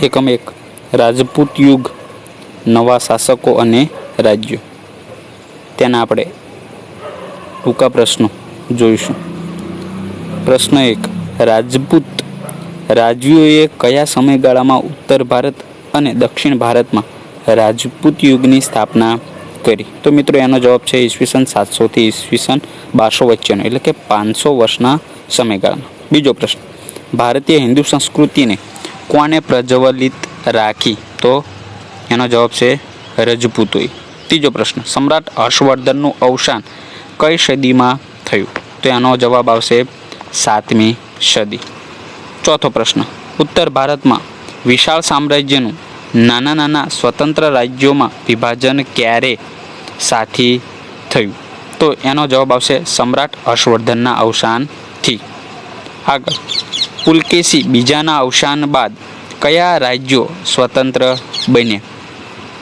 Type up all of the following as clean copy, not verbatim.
એકમ 1 રાજપૂત યુગ નવા શાસકો અને રાજ્યો. તેના આપણે ટૂંકા પ્રશ્નો જોઈશું. પ્રશ્ન 1 રાજપૂત રાજવીઓએ કયા સમયગાળામાં ઉત્તર ભારત અને દક્ષિણ ભારતમાં રાજપૂત યુગની સ્થાપના કરી? તો મિત્રો એનો જવાબ છે ઈસવીસન 700 થી ઈસવીસન 1200 વચ્ચેનો, એટલે કે 500 વર્ષના સમયગાળામાં. બીજો પ્રશ્ન ભારતીય હિન્દુ સંસ્કૃતિને કોને પ્રજ્વલિત રાખી? તો એનો જવાબ છે રજપૂતોએ. ત્રીજો પ્રશ્ન સમ્રાટ હર્ષવર્ધનનું અવસાન કઈ સદીમાં થયું? તો એનો જવાબ આવશે 7મી સદી. ચોથો પ્રશ્ન ઉત્તર ભારતમાં વિશાળ સામ્રાજ્યનું નાના નાના સ્વતંત્ર રાજ્યોમાં વિભાજન ક્યારે સાથી થયું? તો એનો જવાબ આવશે સમ્રાટ હર્ષવર્ધનના અવસાનથી. આગળ પુલકેશી બીજાના અવસાન બાદ કયા રાજ્યો સ્વતંત્ર બન્યા?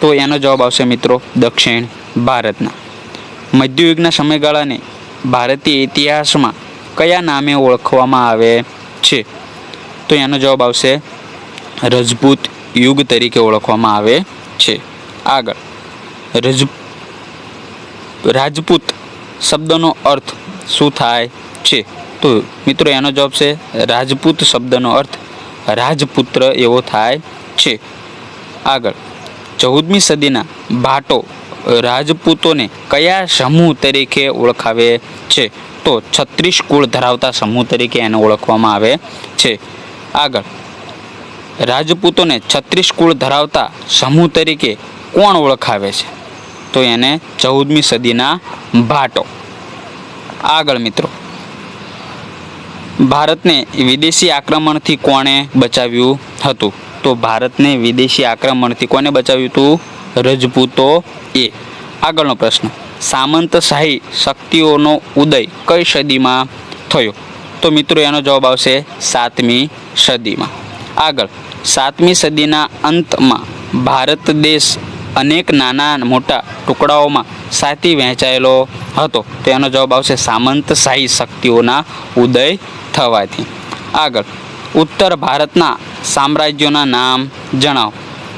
તો એનો જવાબ આવશે મિત્રો દક્ષિણ ભારતના. મધ્યયુગના સમયગાળાને ભારતીય ઇતિહાસમાં કયા નામે ઓળખવામાં આવે છે? તો એનો જવાબ આવશે રજપૂત યુગ તરીકે ઓળખવામાં આવે છે. આગળ રાજપૂત શબ્દનો અર્થ શું થાય છે? તો મિત્રો એનો જવાબ છે રાજપૂત શબ્દનો અર્થ રાજપુત્ર એવો થાય છે. આગળ 14મી સદીના ભાટો રાજપૂતોને કયા સમૂહ તરીકે ઓળખાવે છે? તો 36 કુળ ધરાવતા સમૂહ તરીકે એને ઓળખવામાં આવે છે. આગળ રાજપૂતોને 36 કુળ ધરાવતા સમૂહ તરીકે કોણ ઓળખાવે છે? તો એને 14મી સદીના ભાટો. આગળ મિત્રો ભારતને વિદેશી આક્રમણથી કોણે બચાવ્યું હતું? તો ભારતને વિદેશી આક્રમણથી કોને બચાવ્યું હતું? રજપૂતોએ. આગળનો પ્રશ્ન સામંતશાહી શક્તિઓનો ઉદય કઈ સદીમાં થયો? તો મિત્રો એનો જવાબ આવશે 7મી સદીમાં. આગળ 7મી સદીના અંતમાં ભારત દેશ અનેક નાના મોટા ટુકડાઓમાં સાથી વહેંચાયેલો હતો. તો એનો જવાબ આવશે સામંતશાહી શક્તિઓના ઉદય થવાથી. આગળ ઉત્તર ભારતના સામ્રાજ્યોના નામ જણાવો.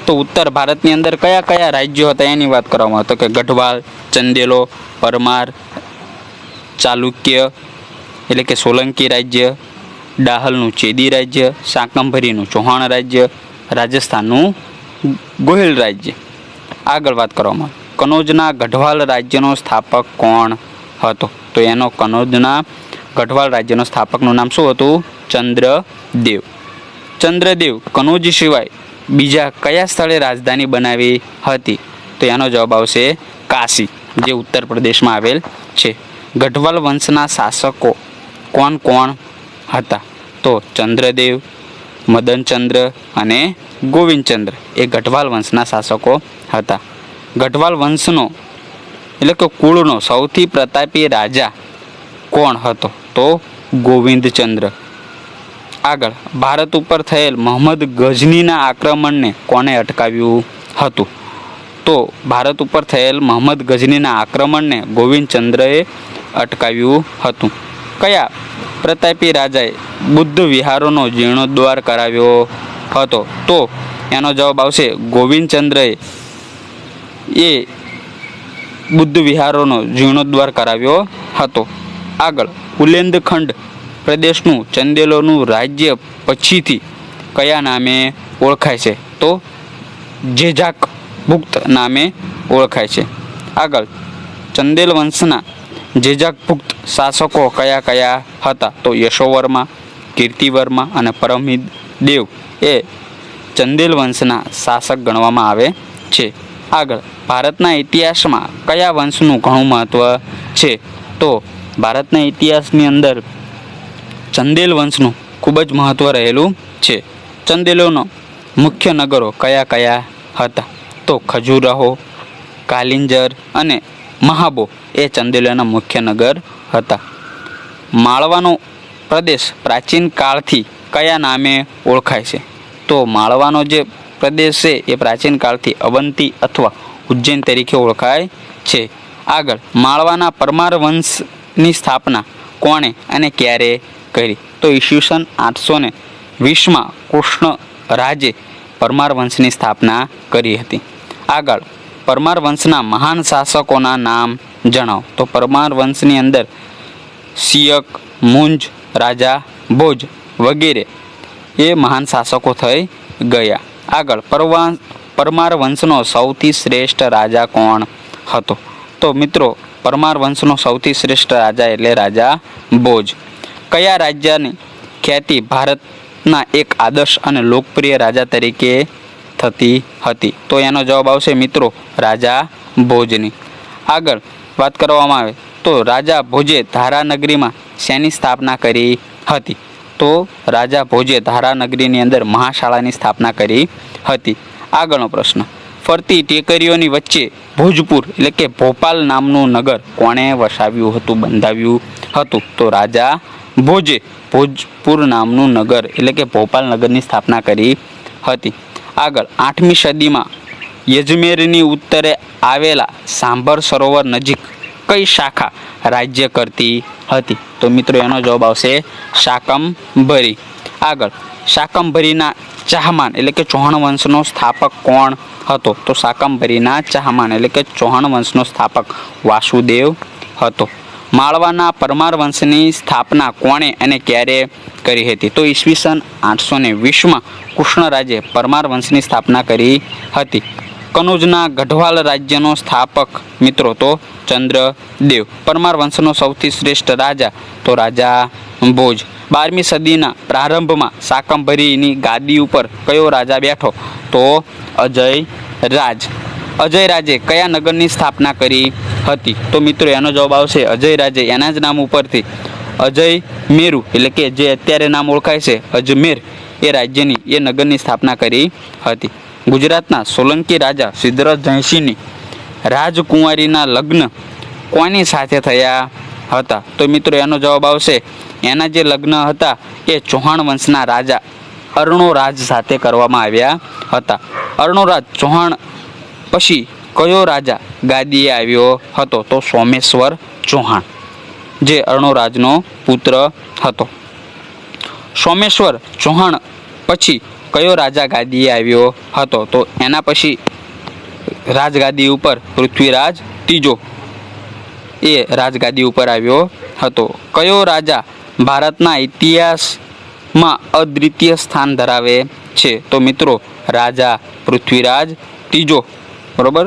તો ઉત્તર ભારતની અંદર કયા કયા રાજ્યો હતા એની વાત કરવામાં આવે તો કે ગઢવાલ, ચંદેલો, પરમાર, ચાલુક્ય એટલે કે સોલંકી રાજ્ય, ડાહલનું ચેદી રાજ્ય, શાકંભરીનું ચૌહાણ રાજ્ય, રાજસ્થાનનું ગોહિલ રાજ્ય. આગળ વાત કરવામાં આવે કનોજના ગઢવાલ રાજ્યનો સ્થાપક કોણ હતો? તો એનો કનોજના ગઢવાલ રાજ્યનો સ્થાપકનું નામ શું હતું? ચંદ્રદેવ. ચંદ્રદેવ કનોજ સિવાય બીજા કયા સ્થળે રાજધાની બનાવી હતી? તો એનો જવાબ આવશે કાશી, જે ઉત્તર પ્રદેશમાં આવેલ છે. ગઢવાલ વંશના શાસકો કોણ કોણ હતા? તો ચંદ્રદેવ, મદનચંદ્ર અને ગોવિંદચંદ્ર એ ગઢવાલ વંશના શાસકો હતા. ગઢવાલ વંશનો એટલે કે કુળનો સૌથી પ્રતાપી રાજા કોણ હતો? તો ગોવિંદચંદ્ર. આગળ ભારત ઉપર થયેલ મોહમ્મદ ગઝનીના આક્રમણને કોને અટકાવ્યું હતું? તો ભારત ઉપર થયેલ મોહમ્મદ ગઝનીના આક્રમણને ગોવિંદચંદ્રએ અટકાવ્યું હતું. કયા પ્રતાપી રાજાએ બુદ્ધ વિહારોનો જીર્ણોદ્ધાર કરાવ્યો હતો? તો એનો જવાબ આવશે ગોવિંદચંદ્રએ બુદ્ધ વિહારોનો જીર્ણોદ્ધાર કરાવ્યો હતો. આગળ બુંદેલખંડ પ્રદેશનું ચંદેલોનું રાજ્ય પછીથી કયા નામે ઓળખાય છે? તો જેજાક ભુક્ત નામે ઓળખાય છે. આગળ ચંદેલ વંશના જેજાક ભુક્ત શાસકો કયા કયા હતા? તો યશોવર્મા, કીર્તિવર્મા અને પરમહિદ દેવ એ ચંદેલ વંશના શાસક ગણવામાં આવે છે. આગળ ભારતના ઇતિહાસમાં કયા વંશનું ઘણું મહત્વ છે? તો ભારતના ઇતિહાસની અંદર ચંદેલ વંશનું ખૂબ જ મહત્વ રહેલું છે. ચંદેલોનો મુખ્ય નગરો કયા કયા હતા? તો ખજુરાહો, કાલિંજર અને મહાબો એ ચંદેલોના મુખ્ય નગર હતા. માળવાનો પ્રદેશ પ્રાચીન કાળથી કયા નામે ઓળખાય છે? તો માળવાનો જે પ્રદેશ છે એ પ્રાચીન કાળથી અવંતી અથવા ઉજ્જૈન તરીકે ઓળખાય છે. આગળ માળવાના પરમાર વંશની સ્થાપના કોણે અને ક્યારે કરી? તો ઈસવીસન 820માં કૃષ્ણ રાજે પરમાર વંશની સ્થાપના કરી હતી. આગળ પરમાર વંશના મહાન શાસકોના નામ જણાવો. તો પરમાર વંશની અંદર સિયક, મુંજ, રાજા ભોજ વગેરે એ મહાન શાસકો થઈ ગયા. આગળ પરમાર વંશનો સૌથી શ્રેષ્ઠ રાજા કોણ હતો? તો મિત્રો પરમાર વંશનો સૌથી શ્રેષ્ઠ રાજા એટલે રાજા ભોજ. કયા રાજ્યની ખ્યાતિ ભારતના એક આદર્શ અને લોકપ્રિય રાજા તરીકે થતી હતી? તો એનો જવાબ આવશે મિત્રો રાજા ભોજની. આગળ વાત કરવામાં આવે તો રાજા ભોજે ધારાનગરીમાં શેની સ્થાપના કરી હતી? તો રાજા ભોજે ધારાનગરીની અંદર મહાશાળાની સ્થાપના કરી હતી. આગળનો પ્રશ્ન, ફરતી ટેકરીઓની વચ્ચે ભોજપુર એટલે કે ભોપાલ નામનું નગર કોણે વસાવ્યું હતું, બંધાવ્યું હતું? તો રાજા ભોજે ભોજપુર નામનું નગર એટલે કે ભોપાલ નગરની સ્થાપના કરી હતી. આગળ 8મી સદીમાં યજમેરની ઉત્તરે આવેલા સાંભર સરોવર નજીક કઈ શાખા રાજ્ય કરતી હતી? તો મિત્રો એનો જવાબ આવશે શાકંભરી. આગળ શાકંભરીના ચાહમાન એટલે કે ચૌહાણ વંશનો સ્થાપક કોણ હતો? તો શાકંભરીના ચાહમાન એટલે કે ચૌહાણ વંશનો સ્થાપક વાસુદેવ હતો. માળવાના પરમાર વંશની સ્થાપના કોણે અને ક્યારે કરી હતી? તો ઈસવીસન 820માં કૃષ્ણરાજે પરમાર વંશની સ્થાપના કરી હતી. કનોજના ગઢવાલ રાજ્યનો સ્થાપક મિત્રો તો ચંદ્રદેવ. પરમાર વંશનો સૌથી શ્રેષ્ઠ રાજા તો રાજા ભોજ. 12મી સદીના પ્રારંભમાં શાકંભરીની ગાદી ઉપર કયો રાજા બેઠો? તો અજય રાજ. અજય રાજે કયા નગરની સ્થાપના કરી હતી? તો મિત્રો એનો જવાબ આવશે અજય રાજે એના જ નામ ઉપરથી અજય મેરુ એટલે કે જે અત્યારે નામ ઓળખાય છે અજમેર એ રાજ્યની એ નગરની સ્થાપના કરી હતી. ગુજરાતના સોલંકી રાજા સિદ્ધરાજ જયસિંહની રાજકુંવારીના લગ્ન કોની સાથે થયા હતા? તો મિત્રો એનો જવાબ આવશે એના જે લગ્ન હતા એ ચૌહાણ વંશના રાજા અર્ણોરાજ સાથે કરવામાં આવ્યા હતા. અર્ણોરાજ ચૌહાણ પછી કયો રાજા ગાદીએ આવ્યો હતો? તો સોમેશ્વર ચૌહાણ જે અર્ણોરાજનો પુત્ર હતો. સોમેશ્વર ચૌહાણ પછી કયો રાજા ગાદીએ આવ્યો હતો? તો એના પછી રાજગાદી ઉપર પૃથ્વીરાજ ત્રીજો એ રાજગાદી ઉપર આવ્યો હતો. કયો રાજા ભારતના ઇતિહાસમાં અદ્વિતીય સ્થાન ધરાવે છે? તો મિત્રો રાજા પૃથ્વીરાજ ત્રીજો. બરોબર,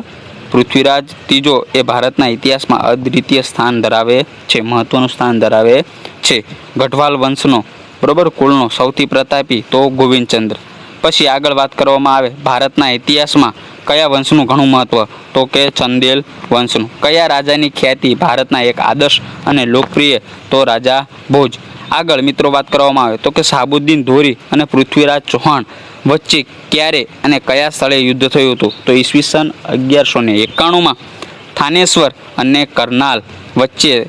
પૃથ્વીરાજ ત્રીજો એ ભારતના ઇતિહાસમાં અદ્વિતીય સ્થાન ધરાવે છે, મહત્વનું સ્થાન ધરાવે છે. ગઢવાલ વંશનો બરોબર કુળનો સૌથી પ્રતાપી તો ગોવિંદચંદ્ર. પછી આગળ વાત કરવામાં આવે ભારતના ઇતિહાસમાં કયા વંશનું ઘણું મહત્વ? તો કે ચંદેલ વંશનું. કયા રાજાની ખ્યાતિ ભારતના એક આદર્શ અને લોકપ્રિય? તો રાજા ભોજ. આગળ મિત્રો વાત કરવામાં આવે તો કે શાહબુદ્દીન ધોરી અને પૃથ્વીરાજ ચૌહાણ વચ્ચે ક્યારે અને કયા સ્થળે યુદ્ધ થયું હતું? તો ઈસવીસન 1191માં થાનેશ્વર અને કરનાલ વચ્ચે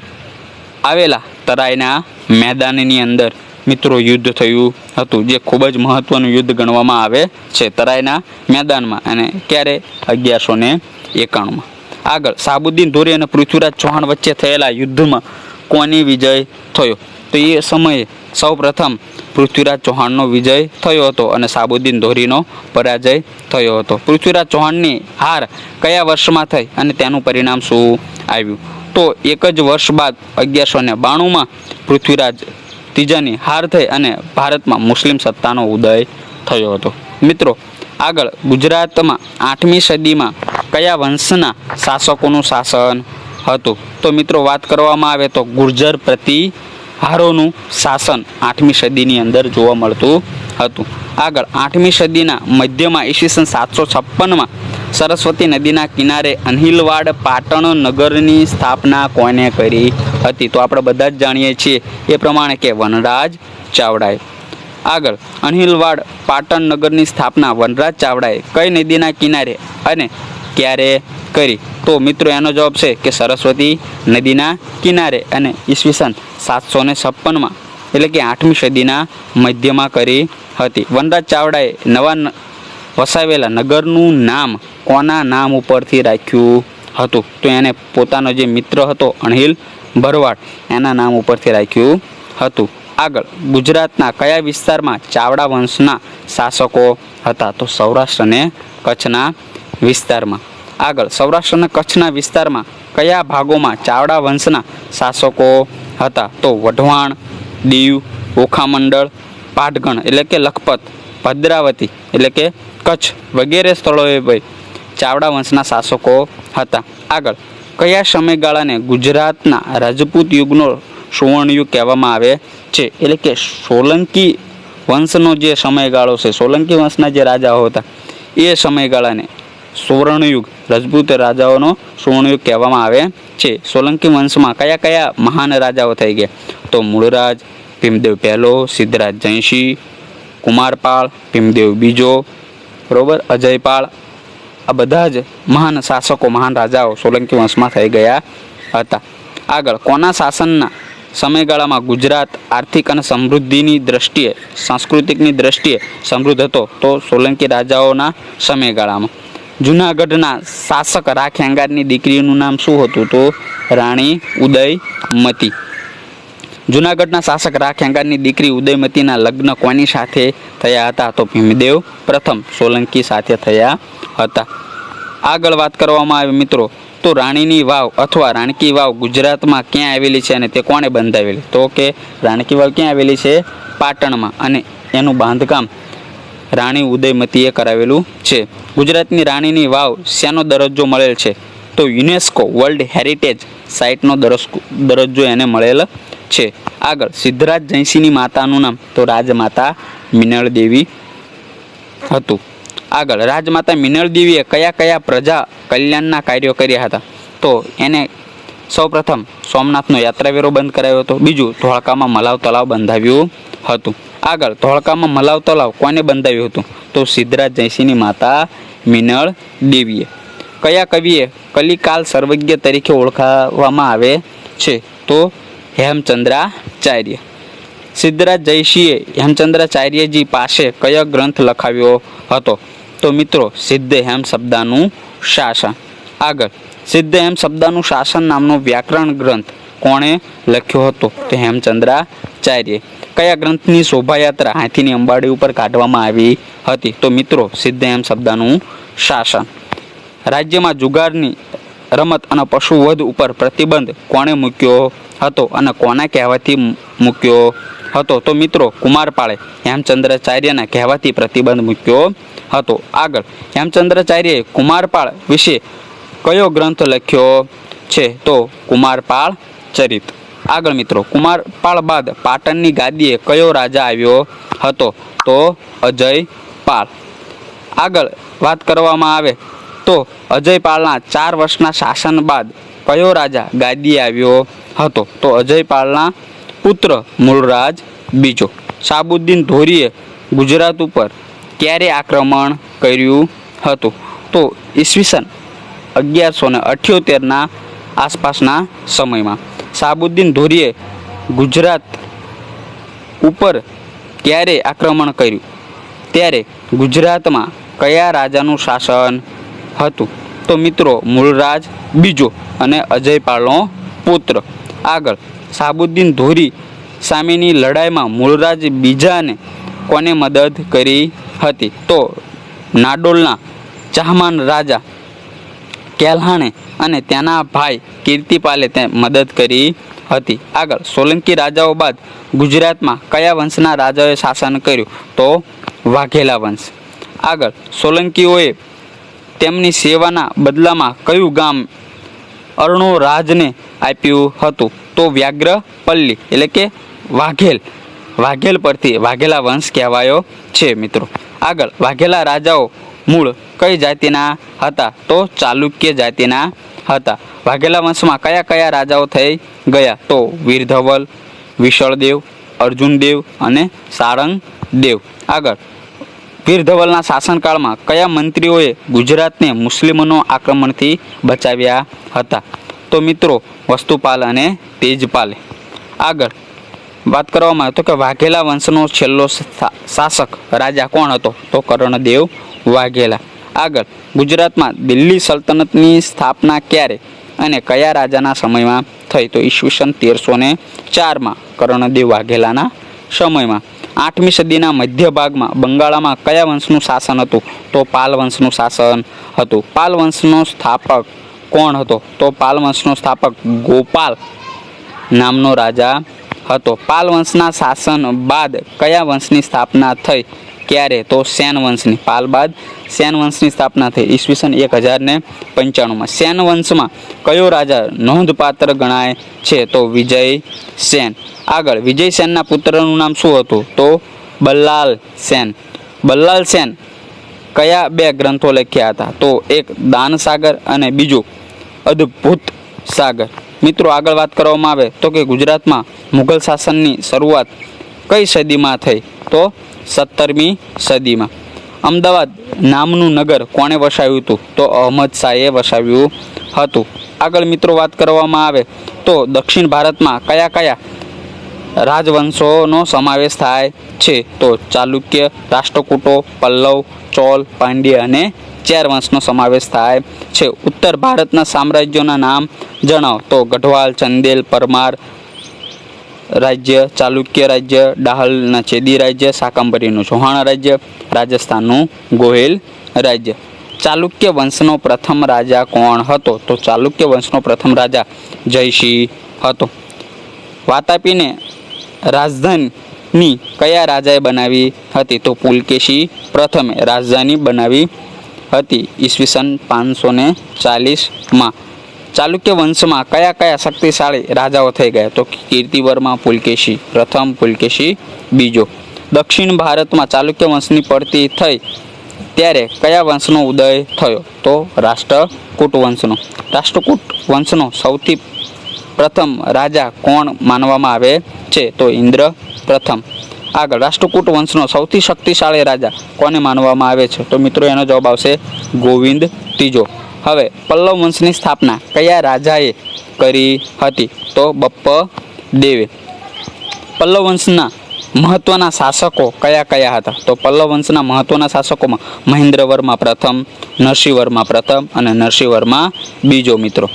આવેલા તરાઈના મેદાનની અંદર મિત્રો યુદ્ધ થયું હતું, જે ખૂબ જ મહત્વનું યુદ્ધ ગણવામાં આવે છે તરાઈના મેદાનમાં. અને ક્યારે? 1191માં. આગળ શાહબુદ્દીન ધોરી અને પૃથ્વીરાજ ચૌહાણ વચ્ચે થયેલા યુદ્ધમાં કોની વિજય થયો? તો એ સમયે સૌ પ્રથમ પૃથ્વીરાજ ચૌહાણનો વિજય થયો હતો અને શાહબુદ્દીન ધોરીનો પરાજય થયો હતો. પૃથ્વીરાજ ચૌહાણની હાર કયા વર્ષમાં થઈ અને તેનું પરિણામ શું આવ્યું? તો એક જ વર્ષ બાદ 1192માં પૃથ્વીરાજ ત્રીજાની હાર થઈ અને ભારતમાં મુસ્લિમ સત્તાનો ઉદય થયો હતો. મિત્રો આગળ ગુજરાતમાં 8મી સદીમાં કયા વંશના શાસકોનું શાસન હતું? તો મિત્રો વાત કરવામાં આવે તો ગુર્જર પ્રતિહારોનું શાસન 8મી સદીની અંદર જોવા મળતું હતું. આગળ 8મી સદીના મધ્યમાં ઈસવીસન 756માં સરસ્વતી નદીના કિનારે અણહિલવાડ પાટણ નગરની સ્થાપના કોને કરી હતી? તો આપણે બધા જ જાણીએ છીએ એ પ્રમાણે કે વનરાજ ચાવડાએ. આગળ અણહિલવાડ પાટણ નગરની સ્થાપના વનરાજ ચાવડાએ કઈ નદીના કિનારે અને ક્યારે કરી? તો મિત્રો એનો જવાબ છે કે સરસ્વતી નદીના કિનારે અને ઈસવીસન 756માં એટલે કે 8મી સદીના મધ્યમાં કરી હતી. વનરાજ ચાવડાએ નવા વસાવેલા નગરનું નામ કોના નામ ઉપરથી રાખ્યું હતું? તો એને પોતાનો જે મિત્ર હતો અણહિલ ભરવાડ એના નામ ઉપરથી રાખ્યું હતું. આગળ ગુજરાતના કયા વિસ્તારમાં ચાવડા વંશના શાસકો હતા? તો સૌરાષ્ટ્ર અને કચ્છના વિસ્તારમાં. આગળ સૌરાષ્ટ્ર અને કચ્છના વિસ્તારમાં કયા ભાગોમાં ચાવડા વંશના શાસકો હતા? તો વઢવાણ, દીવ, ઓખામંડળ, પાટગણ એટલે કે લખપત, ભદ્રાવતી એટલે કે કચ્છ વગેરે સ્થળોએ ભાઈ ચાવડા વંશના શાસકો હતા. આગળ કયા સમયગાળાને ગુજરાતના રાજપૂત યુગનો સુવર્ણયુગ કહેવામાં આવે છે? એટલે કે સોલંકી વંશનો જે સમયગાળો છે, સોલંકી વંશના જે રાજાઓ હતા એ સમયગાળાને સુવર્ણયુગ, રાજપૂત રાજાઓનો સુવર્ણયુગ કહેવામાં આવે છે. સોલંકી વંશમાં કયા કયા મહાન રાજાઓ થઈ ગયા? તો મૂળરાજ, ભીમદેવ પહેલો, સિદ્ધરાજ જયસિંહ, કુમારપાળ, ભીમદેવ બીજો, બરોબર, અજયપાળ, આ બધા જ મહાન શાસકો, મહાન રાજાઓ સોલંકી વંશમાં થઈ ગયા હતા. આગળ કોના શાસનના સમયગાળામાં ગુજરાત આર્થિક અને સમૃદ્ધિની દ્રષ્ટિએ, સાંસ્કૃતિકની દ્રષ્ટિએ સમૃદ્ધ હતો? તો સોલંકી રાજાઓના સમયગાળામાં. જૂનાગઢના શાસક રાખેંગારની દીકરીનું નામ શું હતું? તો રાણી ઉદયમતી. જૂનાગઢના શાસક રાખેંગારની દીકરી ઉદયમતીના લગ્ન કોની સાથે થયા હતા? તો ભીમદેવ પ્રથમ સોલંકી સાથે થયા હતા. આગળ વાત કરવામાં આવે મિત્રો તો રાણીની વાવ અથવા રાણકી વાવ ગુજરાતમાં ક્યાં આવેલી છે અને તે કોણે બંધાવેલી? તો કે રાણકી વાવ ક્યાં આવેલી છે? પાટણમાં, અને એનું બાંધકામ રાણી ઉદયમતીએ કરાવેલું છે. ગુજરાતની રાણીની વાવ શેનો દરજ્જો મળેલ છે? તો યુનેસ્કો વર્લ્ડ હેરિટેજ સાઇટનો દરજ્જો એને મળેલ છે. આગળ સિદ્ધરાજ જયસિંહની માતાનું નામ? તો રાજમાતા મિનળ દેવી હતું. આગળ રાજમાતા મિનળ દેવીએ કયા કયા પ્રજા કલ્યાણના કાર્યો કર્યા હતા? તો એને સૌપ્રથમ સોમનાથનો યાત્રાવેરો બંધ કરાવ્યો હતો. બીજું ધોળકામાં મલાવ તલાવ બંધાવ્યું હતું. આગળ ધોળકામાં મલાવ તલાવ કોને બંધાવ્યું હતું? તો સિદ્ધરાજ જયસિંહની માતા મિનળ દેવીએ. કયા કવિએ કલિકાલ સર્વજ્ઞ તરીકે ઓળખાવવામાં આવે છે? તો હેમચંદ્રાચાર્ય. સિદ્ધરાજ જયસિંહે હેમચંદ્રાચાર્યજી પાસે કયો ગ્રંથ લખાવ્યો હતો? તો મિત્રો સિદ્ધ હેમ શબ્દાનું શાસન. આગળ સિદ્ધ હેમ શબ્દાનું શાસન નામનો વ્યાકરણ ગ્રંથ કોણે લખ્યો હતો? તો હેમચંદ્રાચાર્ય. કયા ગ્રંથની શોભાયાત્રા હાથીની અંબાડી ઉપર કાઢવામાં આવી હતી? તો મિત્રો સિદ્ધ હેમ શબ્દાનું શાસન. રાજ્યમાં જુગારની રમત અને પશુવધ ઉપર પ્રતિબંધ કોણે મૂક્યો હતો અને કોના કહેવાથી મૂક્યો હતો? તો મિત્રો કુમારપાળે હેમચંદ્રાચાર્યના કહેવાથી પ્રતિબંધ મૂક્યો હતો. આગળ હેમચંદ્રાચાર્યએ કુમારપાળ વિશે કયો ગ્રંથ લખ્યો છે? તો કુમારપાળ ચરિત. આગળ મિત્રો કુમારપાળ બાદ પાટણની ગાદીએ કયો રાજા આવ્યો હતો? તો અજયપાળ. આગળ વાત કરવામાં આવે તો અજયપાળના 4 વર્ષના શાસન બાદ કયો રાજા ગાદીએ આવ્યો હતો? તો અજયપાળના પુત્ર મૂળરાજ બીજો. શાહબુદ્દીન ધોરીએ ગુજરાત ઉપર ક્યારે આક્રમણ કર્યું હતું? તો ઈસવીસન 1178ના આસપાસના સમયમાં. શાહબુદ્દીન ધોરીએ ગુજરાત ઉપર ક્યારે આક્રમણ કર્યું? ત્યારે ગુજરાતમાં કયા રાજાનું શાસન હતું? તો મિત્રો મૂળરાજ બીજો અને અજયપાળનો પુત્ર. આગળ શાહબુદ્દીન ધોરી સામેની લડાઈમાં મૂળરાજ બીજાને કોને મદદ કરી હતી? તો નાડોલના ચાહમાન રાજા કેલ્હાણે અને તેના ભાઈ કીર્તિપાલે તે મદદ કરી હતી. આગળ સોલંકી રાજાઓ બાદ ગુજરાતમાં કયા વંશના રાજાઓએ શાસન કર્યું? તો વાઘેલા વંશ. આગળ સોલંકીઓએ તેમની સેવાના બદલામાં કયું ગામ અર્ણોરાજને આપ્યું હતું? તો વ્યાઘ્રપલ્લી એટલે કે વાઘેલ પરથી વાઘેલા વંશ કહેવાયો છે મિત્રો. આગળ વાઘેલા રાજાઓ મૂળ કઈ જાતિના હતા? તો ચાલુક્ય જાતિના હતા. વાઘેલા વંશમાં કયા કયા રાજાઓ થઈ ગયા? તો વીરધવલ, વિશળદેવ, અર્જુનદેવ અને સારંગદેવ. આગળ વીરધવલના શાસનકાળમાં કયા મંત્રીઓએ ગુજરાતને મુસ્લિમોના આક્રમણથી બચાવ્યા હતા? તો મિત્રો વસ્તુપાલ અને તેજપાલે. આગળ વાત કરવામાં આવે તો કે વાઘેલા વંશનો છેલ્લો શાસક રાજા કોણ હતો? તો કર્ણદેવ વાઘેલા. આગળ ગુજરાતમાં દિલ્હી સલ્તનતની સ્થાપના ક્યારે અને કયા રાજાના સમયમાં થઈ? તો ઈસવીસન 1304માં કર્ણદેવ વાઘેલાના સમયમાં 8મી સદીના મધ્ય ભાગમાં બંગાળમાં કયા વંશનું શાસન હતું? તો પાલ વંશનું શાસન હતું. પાલ વંશનો સ્થાપક કોણ હતો? તો પાલ વંશનો સ્થાપક ગોપાલ નામનો રાજા હતો. પાલ વંશના શાસન બાદ કયા વંશની સ્થાપના થઈ? ક્યારે? તો સેન વંશની. પાલ બાદ સેન વંશની સ્થાપના થઈ ઈસવીસન 1095માં. સેન વંશમાં કયો રાજા નોંધપાત્ર ગણાય છે? તો વિજય સેન. આગળ, વિજય સેનના પુત્રનું નામ શું હતું? તો બલ્લાલ સેન. બલ્લાલ સેન કયા 2 ગ્રંથો લખ્યા હતા? તો એક દાન સાગર અને બીજું અદ્ભુત સાગર. મિત્રો, આગળ વાત કરવામાં આવે તો કે ગુજરાતમાં મુઘલ શાસનની શરૂઆત કઈ સદીમાં થઈ? તો 17મી સદીમાં. અમદાવાદ નામનું નગર કોણે વસાવ્યું હતું? તો અહમદ શાહે વસાવ્યું હતું. આગળ મિત્રો વાત કરવામાં આવે તો દક્ષિણ ભારતમાં કયા કયા રાજવંશોનો સમાવેશ થાય છે? તો ચાલુક્ય, રાષ્ટ્રકૂટો, પલ્લવ, ચોલ, પાંડ્ય અને ચેર વંશનો સમાવેશ થાય છે. ઉત્તર ભારતના સામ્રાજ્યોના નામ જણાવો. તો ગઢવાલ, ચંદેલ, પરમાર રાજ્ય, ચાલુક્ય રાજ્ય, ડાહલના ચેદી રાજ્ય, શાકંભરીનું ચૌહાણ રાજ્ય, રાજસ્થાનનું ગોહિલ રાજ્ય. ચાલુક્ય વંશનો પ્રથમ રાજા કોણ હતો? તો ચાલુક્ય વંશનો પ્રથમ રાજા જયસિંહ હતો. વાતાપીને રાજધાની કયા રાજાએ બનાવી હતી? તો પુલકેશી પ્રથમે રાજધાની બનાવી હતી ઈસવીસન 540માં. ચાલુક્ય વંશમાં કયા કયા શક્તિશાળી રાજાઓ થઈ ગયા? તો કીર્તિવર્મા, પુલકેશી પ્રથમ, પુલકેશી બીજો. દક્ષિણ ભારતમાં ચાલુક્ય વંશની પડતી થઈ ત્યારે કયા વંશનો ઉદય થયો? તો રાષ્ટ્રકૂટ વંશનો. રાષ્ટ્રકૂટ વંશનો સૌથી પ્રથમ રાજા કોણ માનવામાં આવે છે? તો ઇન્દ્ર પ્રથમ. આગળ, રાષ્ટ્રકૂટ વંશનો સૌથી શક્તિશાળી રાજા કોને માનવામાં આવે છે? તો મિત્રો એનો જવાબ આવશે ગોવિંદ ત્રીજો. હવે પલ્લવ વંશની સ્થાપના કયા રાજાએ કરી હતી? તો બપ્પ દેવે. પલ્લવ વંશના મહત્વના શાસકો કયા કયા હતા? તો પલ્લવ વંશના મહત્વના શાસકોમાં મહેન્દ્રવર્મા પ્રથમ, નરસિંહવર્મા પ્રથમ અને નરસિંહવર્મા બીજો. મિત્રો,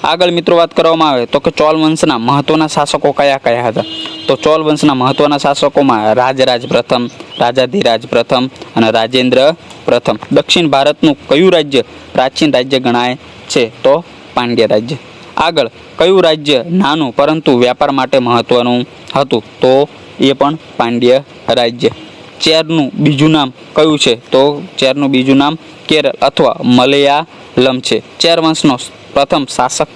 આગળ મિત્રો વાત કરવામાં આવે તો કે ચોલ વંશના મહત્વના શાસકો કયા કયા હતા? તો ચોલ વંશના મહત્વના શાસકોમાં રાજરાજ પ્રથમ, રાજાધિરાજ પ્રથમ અને રાજેન્દ્ર પ્રથમ. દક્ષિણ ભારતનું કયું રાજ્ય પ્રાચીન રાજ્ય ગણાય છે? તો પાંડ્ય રાજ્ય. આગળ, કયું રાજ્ય નાનું પરંતુ વ્યાપાર માટે મહત્વનું હતું? તો એ પણ પાંડ્ય રાજ્ય. ચેરનું બીજું નામ કયું છે? તો ચેરનું બીજું નામ કેરળ અથવા મલયાલમ છે. ચેર વંશનો પ્રથમ શાસક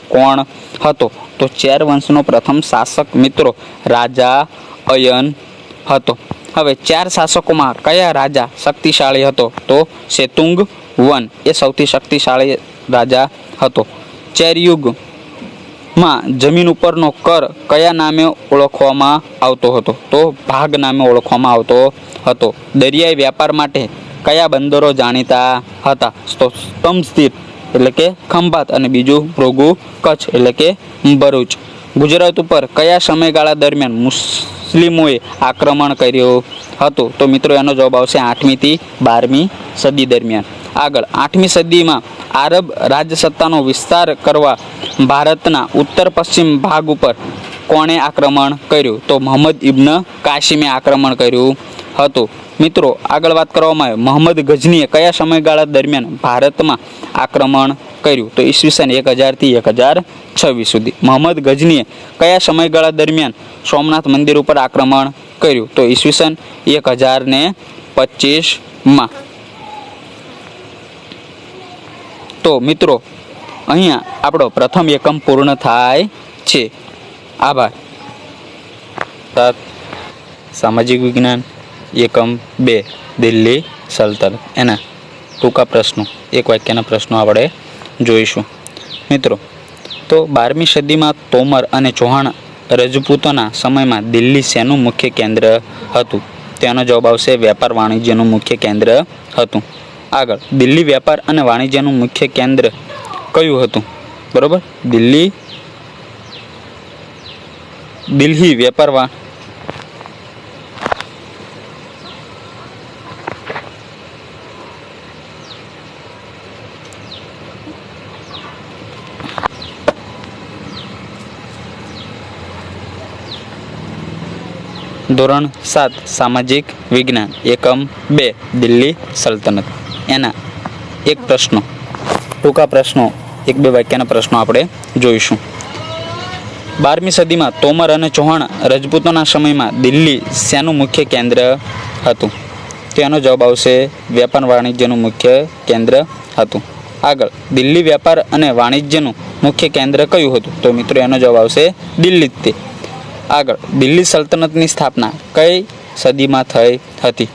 કોણ હતો? તો ચેર વંશનો પ્રથમ શાસક મિત્રો રાજા અયન હતો. હવે 4 શાસકોમાં કયા રાજા શક્તિશાળી હતો? તો સેતુંગ વન એ સૌથી શક્તિશાળી રાજા હતો. ચેર યુગમાં જમીન ઉપરનો કર કયા નામે ઓળખવામાં આવતો હતો? તો ભાગ નામે ઓળખવામાં આવતો હતો. દરિયાઈ વ્યાપાર માટે કયા બંદરો જાણીતા હતા? તો સ્તંભ સ્થિર એટલે કે ખંભાત અને બીજું ભૃગુ કચ્છ એટલે કે ભરૂચ. ગુજરાત ઉપર કયા સમયગાળા દરમિયાન મુસ્લિમોએ આક્રમણ કર્યું હતું? તો મિત્રો એનો જવાબ આવશે 8મી થી 12મી સદી દરમિયાન. આગળ, 8મી સદીમાં આરબ રાજસત્તાનો વિસ્તાર કરવા ભારતના ઉત્તર પશ્ચિમ ભાગ ઉપર કોણે આક્રમણ કર્યું? તો મોહમ્મદ ઇબ્ન કાસિમે આક્રમણ કર્યું હતું. મિત્રો, આગળ વાત કરવામાં આવે મોહમ્મદ ગઝનીએ કયા સમયગાળા દરમિયાન ભારતમાં આક્રમણ કર્યું? તો ઈસવીસન 1000 થી 1026 સુધી. મોહમ્મદ ગઝનીએ કયા સમયગાળા દરમિયાન સોમનાથ મંદિર ઉપર આક્રમણ કર્યું? તો ઈસવીસન 1025માં. તો મિત્રો, અહીંયા આપણો પ્રથમ એકમ પૂર્ણ થાય છે. આભાર. સામાજિક વિજ્ઞાન એકમ 2 દિલ્હી સલ્તનત એના ટૂંકા પ્રશ્નો, એક વાક્યના પ્રશ્નો આપણે જોઈશું. મિત્રો, તો 12મી સદીમાં તોમર અને ચૌહાણ રજપૂતોના સમયમાં દિલ્હી શેનું મુખ્ય કેન્દ્ર હતું? તેનો જવાબ આવશે વેપાર વાણિજ્યનું મુખ્ય કેન્દ્ર હતું. આગળ, દિલ્હી વેપાર અને વાણિજ્યનું મુખ્ય કેન્દ્ર કયું હતું? બરોબર, દિલ્હી વેપાર ધોરણ 7 સામાજિક વિજ્ઞાન એકમ 2 દિલ્હી સલ્તનત. એના એક પ્રશ્નો, ટૂંકા પ્રશ્નો, 1-2 વાક્યના પ્રશ્નો આપણે જોઈશું. 12મી સદીમાં તોમર અને ચૌહાણ રજપૂતોના સમયમાં દિલ્હી શેનું મુખ્ય કેન્દ્ર હતું? તો એનો જવાબ આવશે વેપાર વાણિજ્યનું મુખ્ય કેન્દ્ર હતું. આગળ, દિલ્હી વેપાર અને વાણિજ્યનું મુખ્ય કેન્દ્ર કયું હતું? તો મિત્રો એનો જવાબ આવશે દિલ્હી જ તે. આગળ, દિલ્હી સલ્તનતની સ્થાપના કઈ સદીમાં થઈ હતી?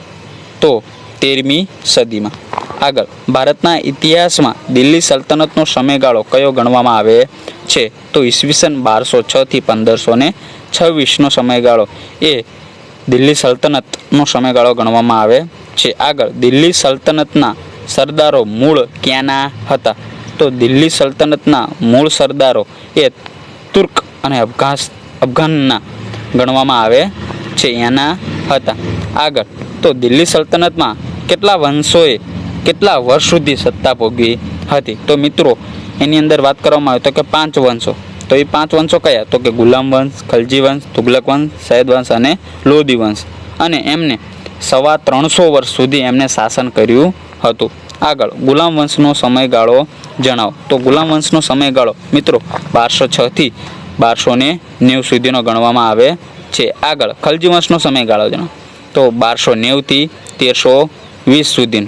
તો 13મી સદીમાં. આગળ, ભારતના ઇતિહાસમાં દિલ્હી સલ્તનતનો સમયગાળો કયો ગણવામાં આવે છે? તો ઈસવીસન 1206 થી 1526નો સમયગાળો એ દિલ્હી સલ્તનતનો સમયગાળો ગણવામાં આવે છે. આગળ, દિલ્હી સલ્તનતના સરદારો મૂળ ક્યાંના હતા? તો દિલ્હી સલ્તનતના મૂળ સરદારો એ તુર્ક અને અફઘાનના ગણવામાં આવે છે, એના હતા. આગળ, તો દિલ્હી સલ્તનતમાં કેટલા વંશોએ કેટલા વર્ષ સુધી સત્તા ભોગવી હતી? તો મિત્રો એની અંદર વાત કરવામાં આવે તો કે 5 વંશો. તો એ 5 વંશો કયા? તો કે ગુલામ વંશ, ખલજી વંશ, તુગલક વંશ, સૈયદ વંશ અને લોધી વંશ. અને એમને 350 વર્ષ સુધી એમને શાસન કર્યું હતું. આગળ, ગુલામ વંશનો સમયગાળો જણાવો. તો ગુલામ વંશનો સમયગાળો મિત્રો 1206 થી 1290 સુધીનો ગણવામાં આવે છે. આગળ, ખલજી વંશનો સમયગાળો જણાવો. તો 1290 થી 1320 સુધીનો.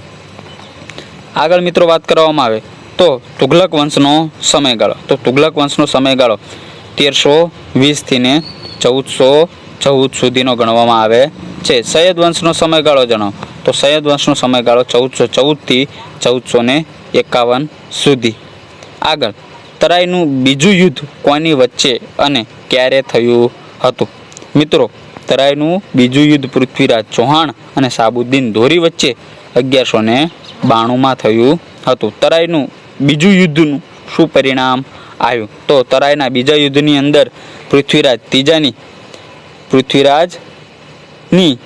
આગળ મિત્રો વાત કરવામાં આવે તો તુગલક વંશનો સમયગાળો. તો તુગલક વંશનો સમયગાળો 1320 થી ને 1414 સુધીનો ગણવામાં આવે છે. સૈયદ વંશનો સમયગાળો જણાવો. તો સૈયદ વંશનો સમયગાળો 1414 થી 1451 સુધી. આગળ, તરાઈનું બીજું યુદ્ધ કોની વચ્ચે અને ક્યારે થયું હતું? મિત્રો તરાઈનું બીજું યુદ્ધ પૃથ્વીરાજ ચૌહાણ અને સાબુદ્દીન ધોરી વચ્ચે 1192માં થયું હતું. તરાઈનું બીજું યુદ્ધનું શું પરિણામ આવ્યું? તો તરાઈના બીજા યુદ્ધની અંદર પૃથ્વીરાજની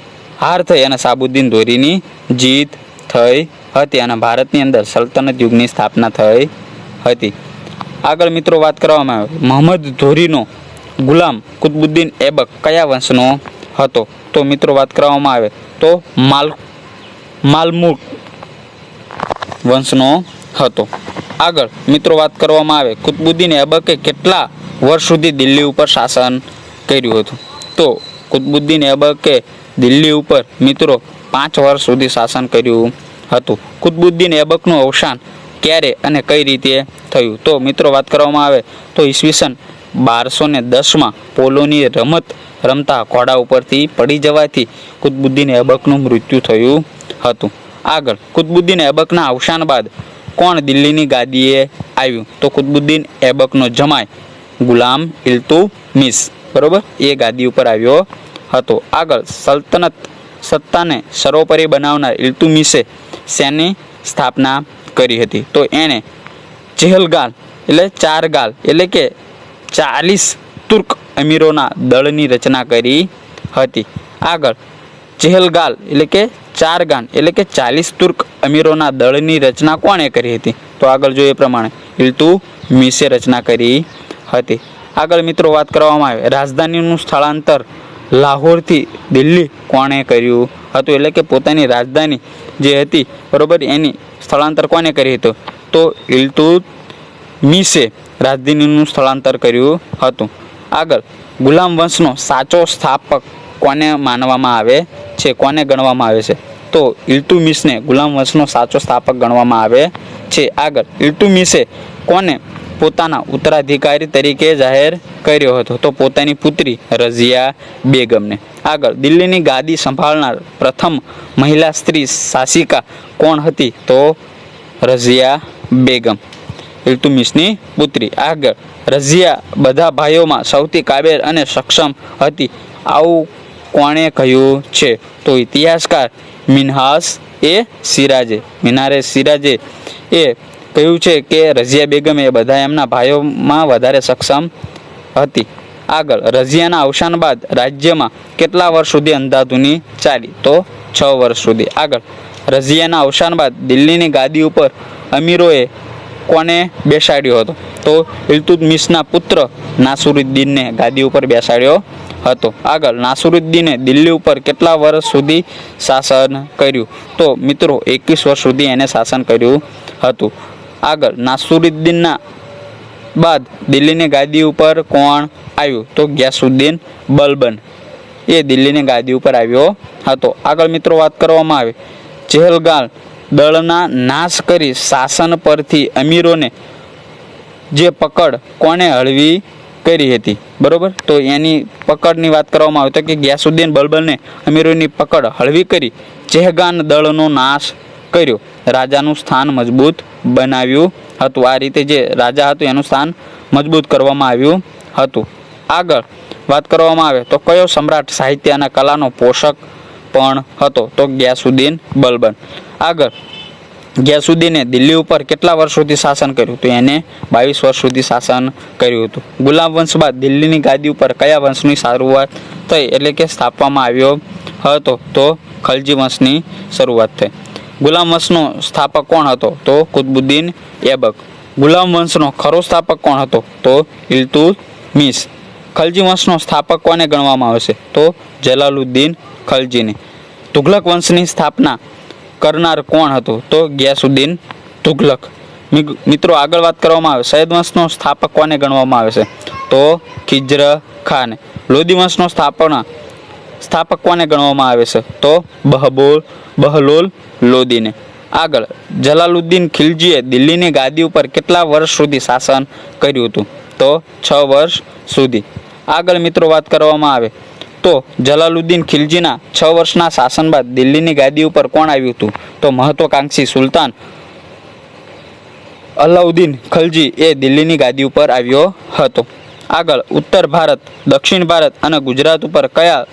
હાર થઈ અને સાબુદ્દીન ધોરીની જીત થઈ હતી અને ભારતની અંદર સલ્તનત યુગની સ્થાપના થઈ હતી. આગળ મિત્રો વાત કરવામાં આવે મોહમ્મદ ધોરીનો ગુલામ કુતબુદ્દીન એબક કયા વંશનો હતો? તો મિત્રો વાત કરવામાં આવે તો માલમુક વંશનો હતો. આગળ મિત્રો વાત કરવામાં આવે કુતબુદ્દીન એબકે કેટલા વર્ષ સુધી દિલ્હી ઉપર શાસન કર્યું હતું? તો કુતબુદ્દીન એબકે દિલ્હી ઉપર મિત્રો 5 વર્ષ સુધી શાસન કર્યું હતું. કુતબુદ્દીન એબકનું અવસાન ક્યારે અને કઈ રીતે થયું? તો મિત્રો વાત કરવામાં આવે તો ઈસવીસન 1210માં પોલોની રમત રમતા ઘોડા ઉપરથી પડી જવાથી કુતબુદ્દીન એબકનું મૃત્યુ થયું હતું. આગળ, કુતબુદ્દીન એબકના અવસાન બાદ કોણ દિલ્હીની ગાદીએ આવ્યું? તો કુતબુદ્દીન એબકનો જમાઈ ગુલામ ઇલ્તુમિશ, બરોબર, એ ગાદી ઉપર આવ્યો હતો. આગળ, સલ્તનત સત્તાને સર્વોપરી બનાવનાર ઇલ્તુમિશે શેની સ્થાપના કરી હતી? તો એણે ચેહલગાલ એટલે 4 ગાલ એટલે કે 40 તુર્ક અમીરોના દળની રચના કરી હતી. આગળ, ચેહલગાલ એટલે કે 4 ગાન એટલે કે 40 તુર્ક અમીરોના દળની રચના કોણે કરી હતી? તો આગળ જોઈએ પ્રમાણે ઇલ્તુમિશે રચના કરી હતી. આગળ મિત્રો વાત કરવામાં આવે રાજધાનીનું સ્થળાંતર લાહોરથી દિલ્હી કોણે કર્યું હતું? એટલે કે પોતાની રાજધાની જે હતી, બરોબર, એની સ્થળાંતર કોને કરી હતું? તો ઇલ્તુમિશે રાજધાનીનું સ્થળાંતર કર્યું હતું. આગળ, ગુલામ વંશનો સાચો સ્થાપક કોને માનવામાં આવે છે, કોને ગણવામાં આવે છે? તો ઇલ્તુમિશને ગુલામ વંશનો સાચો સ્થાપક ગણવામાં આવે છે. આગળ, ઇલ્તુમિશે કોને પોતાના ઉત્તરાધિકારી તરીકે જાહેર કર્યો હતો? તો પોતાની પુત્રી રઝિયા બેગમને. આગળ, દિલ્હીની ગાદી સંભાળનાર પ્રથમ મહિલા સ્ત્રી શાસિકા કોણ હતી? તો રઝિયા બેગમ, ઇલ્તુમિશની પુત્રી. આગળ, રઝિયા બધા ભાઈઓમાં સૌથી કાબેલ અને સક્ષમ હતી આવું કોણે કહ્યું છે? તો ઇતિહાસકાર મિનારે સિરાજે એ કહ્યું છે કે રઝિયા બેગમ એ બધા એમના ભાઈઓમાં વધારે સક્ષમ હતી. આગળ, રઝિયાના અવસાન બાદ રાજ્યમાં કેટલા વર્ષ સુધી અંધાધૂની ચાલી? તો 6 વર્ષ સુધી. આગળ, રઝિયાના અવસાન બાદ દિલ્હીની ગાદી ઉપર અમીરોએ કોને બેસાડ્યો હતો? તો ઇલ્તુત્મિશના પુત્ર નાસરુદ્દીનને ગાદી ઉપર બેસાડ્યો હતો. આગળ નાસિરુદ્દીને દિલ્હી ઉપર કેટલા વર્ષ સુધી શાસન કર્યું? તો મિત્રો 21 વર્ષ સુધી એને શાસન કર્યું હતું. આગળ નાસિરુદ્દીનના બાદ દિલ્હીની ગાદી ઉપર કોણ આવ્યું? તો ગિયાસુદ્દીન બલબન એ દિલ્હીની ગાદી ઉપર આવ્યો હતો. આગળ મિત્રો વાત કરવામાં આવે ચહેલગામ દળના નાશ કરી શાસન પરથી અમીરોને જે પકડ કોને હળવી કરી હતી? બરોબર, તો એની પકડની વાત કરવામાં આવે તો કે ગિયાસુદ્દીન બલબને અમીરોની પકડ હળવી કરી ચહેલગામ દળનો નાશ કર્યો, રાજાનું સ્થાન મજબૂત બનાવ્યું હતું. આ રીતે જે રાજા હતું એનું સ્થાન મજબૂત કરવામાં આવ્યું હતું. આગળ વાત કરવામાં આવે તો કયો સમ્રાટ સાહિત્ય અને કલાનો પોષક પણ હતો? તો ગિયાસુદ્દીન બલબન. આગળ ગિયાસુદ્દીને દિલ્હી ઉપર કેટલા વર્ષ સુધી શાસન કર્યું? તો એને 22 વર્ષ સુધી શાસન કર્યું હતું. ગુલામ વંશ બાદ દિલ્હીની ગાદી ઉપર કયા વંશની શરૂઆત થઈ એટલે કે સ્થાપવામાં આવ્યો હતો? તો ખલજી વંશની શરૂઆત થઈ. ગુલામ વંશનો સ્થાપક કોણ હતો? તો કુતુબુદ્દીન ઐબક. ગુલામ વંશનો ખરો સ્થાપક કોણ હતો? તો ઇલ્તુત્મિશ. ખલજી વંશનો સ્થાપક કોને ગણવામાં આવે છે? તો જલાલુદ્દીન ખલજીને. તુઘલક વંશની સ્થાપના કરનાર કોણ હતું? તો ગિયાસુદ્દીન તુઘલક. મિત્રો આગળ વાત કરવામાં આવે સૈયદ વંશનો સ્થાપક કોને ગણવામાં આવે છે? તો ખિજ્ર ખાન. લોદી વંશનો સ્થાપક કોને ગણવામાં આવે છે? તો બહલોલ લોદીને. આગળ જલાલુદ્દીન ખિલજીએ દિલ્હીની ગાદી ઉપર કેટલા વર્ષ સુધી શાસન કર્યું હતું? તો 6 વર્ષ સુધી. આગળ મિત્રો વાત કરવામાં આવે તો જલાલુદ્દીન ખિલજીના 6 વર્ષના શાસન બાદ દિલ્હીની ગાદી ઉપર કોણ આવ્યું હતું? તો મહત્વાકાંક્ષી સુલતાન અલાઉદ્દીન ખલજી એ દિલ્હીની ગાદી ઉપર આવ્યો હતો. આગળ ઉત્તર ભારત, દક્ષિણ ભારત અને ગુજરાત ઉપર કયા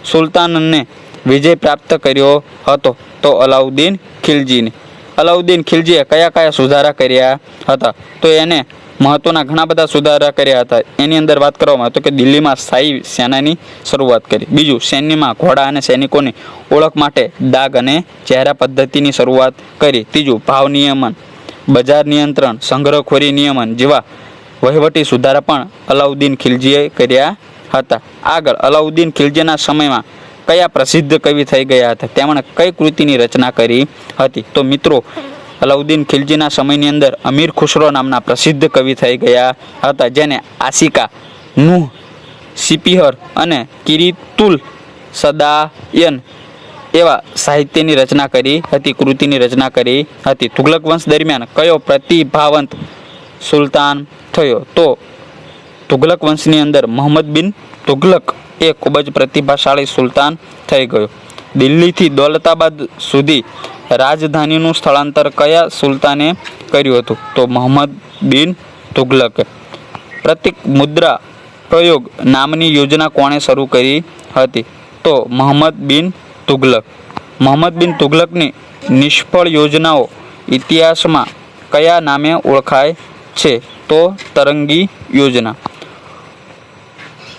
સુલતાનને વિજય પ્રાપ્ત કર્યો હતો? તો અલાઉદ્દીન ખિલજીને. અલાઉદ્દીન ખિલજીએ કયા કયા સુધારા કર્યા હતા? તો એને મહત્વના ઘણા બધા સુધારા કર્યા હતા. એની અંદર વાત કરવામાં આવે તો કે દિલ્હીમાં સ્થાયી સેનાની શરૂઆત કરી. બીજું, સૈન્યમાં ઘોડા અને સૈનિકોની ઓળખ માટે દાગ અને ચહેરા પદ્ધતિની શરૂઆત કરી. ત્રીજું, ભાવ નિયમન, બજાર નિયંત્રણ, સંગ્રહખોરી નિયમન જેવા વહીવટી સુધારા પણ અલાઉદ્દીન ખિલજીએ કર્યા હતા. આગળ અલાઉદ્દીન ખિલજીના સમયમાં કયા પ્રસિદ્ધ કવિ થઈ ગયા હતા? તેમણે કઈ કૃતિની રચના કરી હતી? તો મિત્રો અલાઉદ્દીન ખિલજીના સમયની અંદર અમીર ખુસરો નામના પ્રસિદ્ધ કવિ થઈ ગયા હતા, જેને આશિકા, નુહ, સિપિહર અને કિરીતુલ સદાયન એવા સાહિત્યની રચના કરી હતી, કૃતિની રચના કરી હતી. તુઘલક વંશ દરમિયાન કયો પ્રતિભાવંત સુલતાન થયો? તો તુઘલક વંશની અંદર મોહમ્મદ બિન તુઘલક એ ખૂબ જ પ્રતિભાશાળી સુલતાન થઈ ગયો. દિલ્હીથી દૌલતાબાદ સુધી રાજધાનીનું સ્થળાંતર કયા સુલતાને કર્યું હતું? તો મોહમ્મદ બિન તુઘલકે. પ્રતિક મુદ્રા પ્રયોગ નામની યોજના કોણે શરૂ કરી હતી? તો મોહમ્મદ બિન તુઘલક. મોહમ્મદ બિન તુઘલકની નિષ્ફળ યોજનાઓ ઇતિહાસમાં કયા નામે ઓળખાય છે? તો તરંગી યોજના.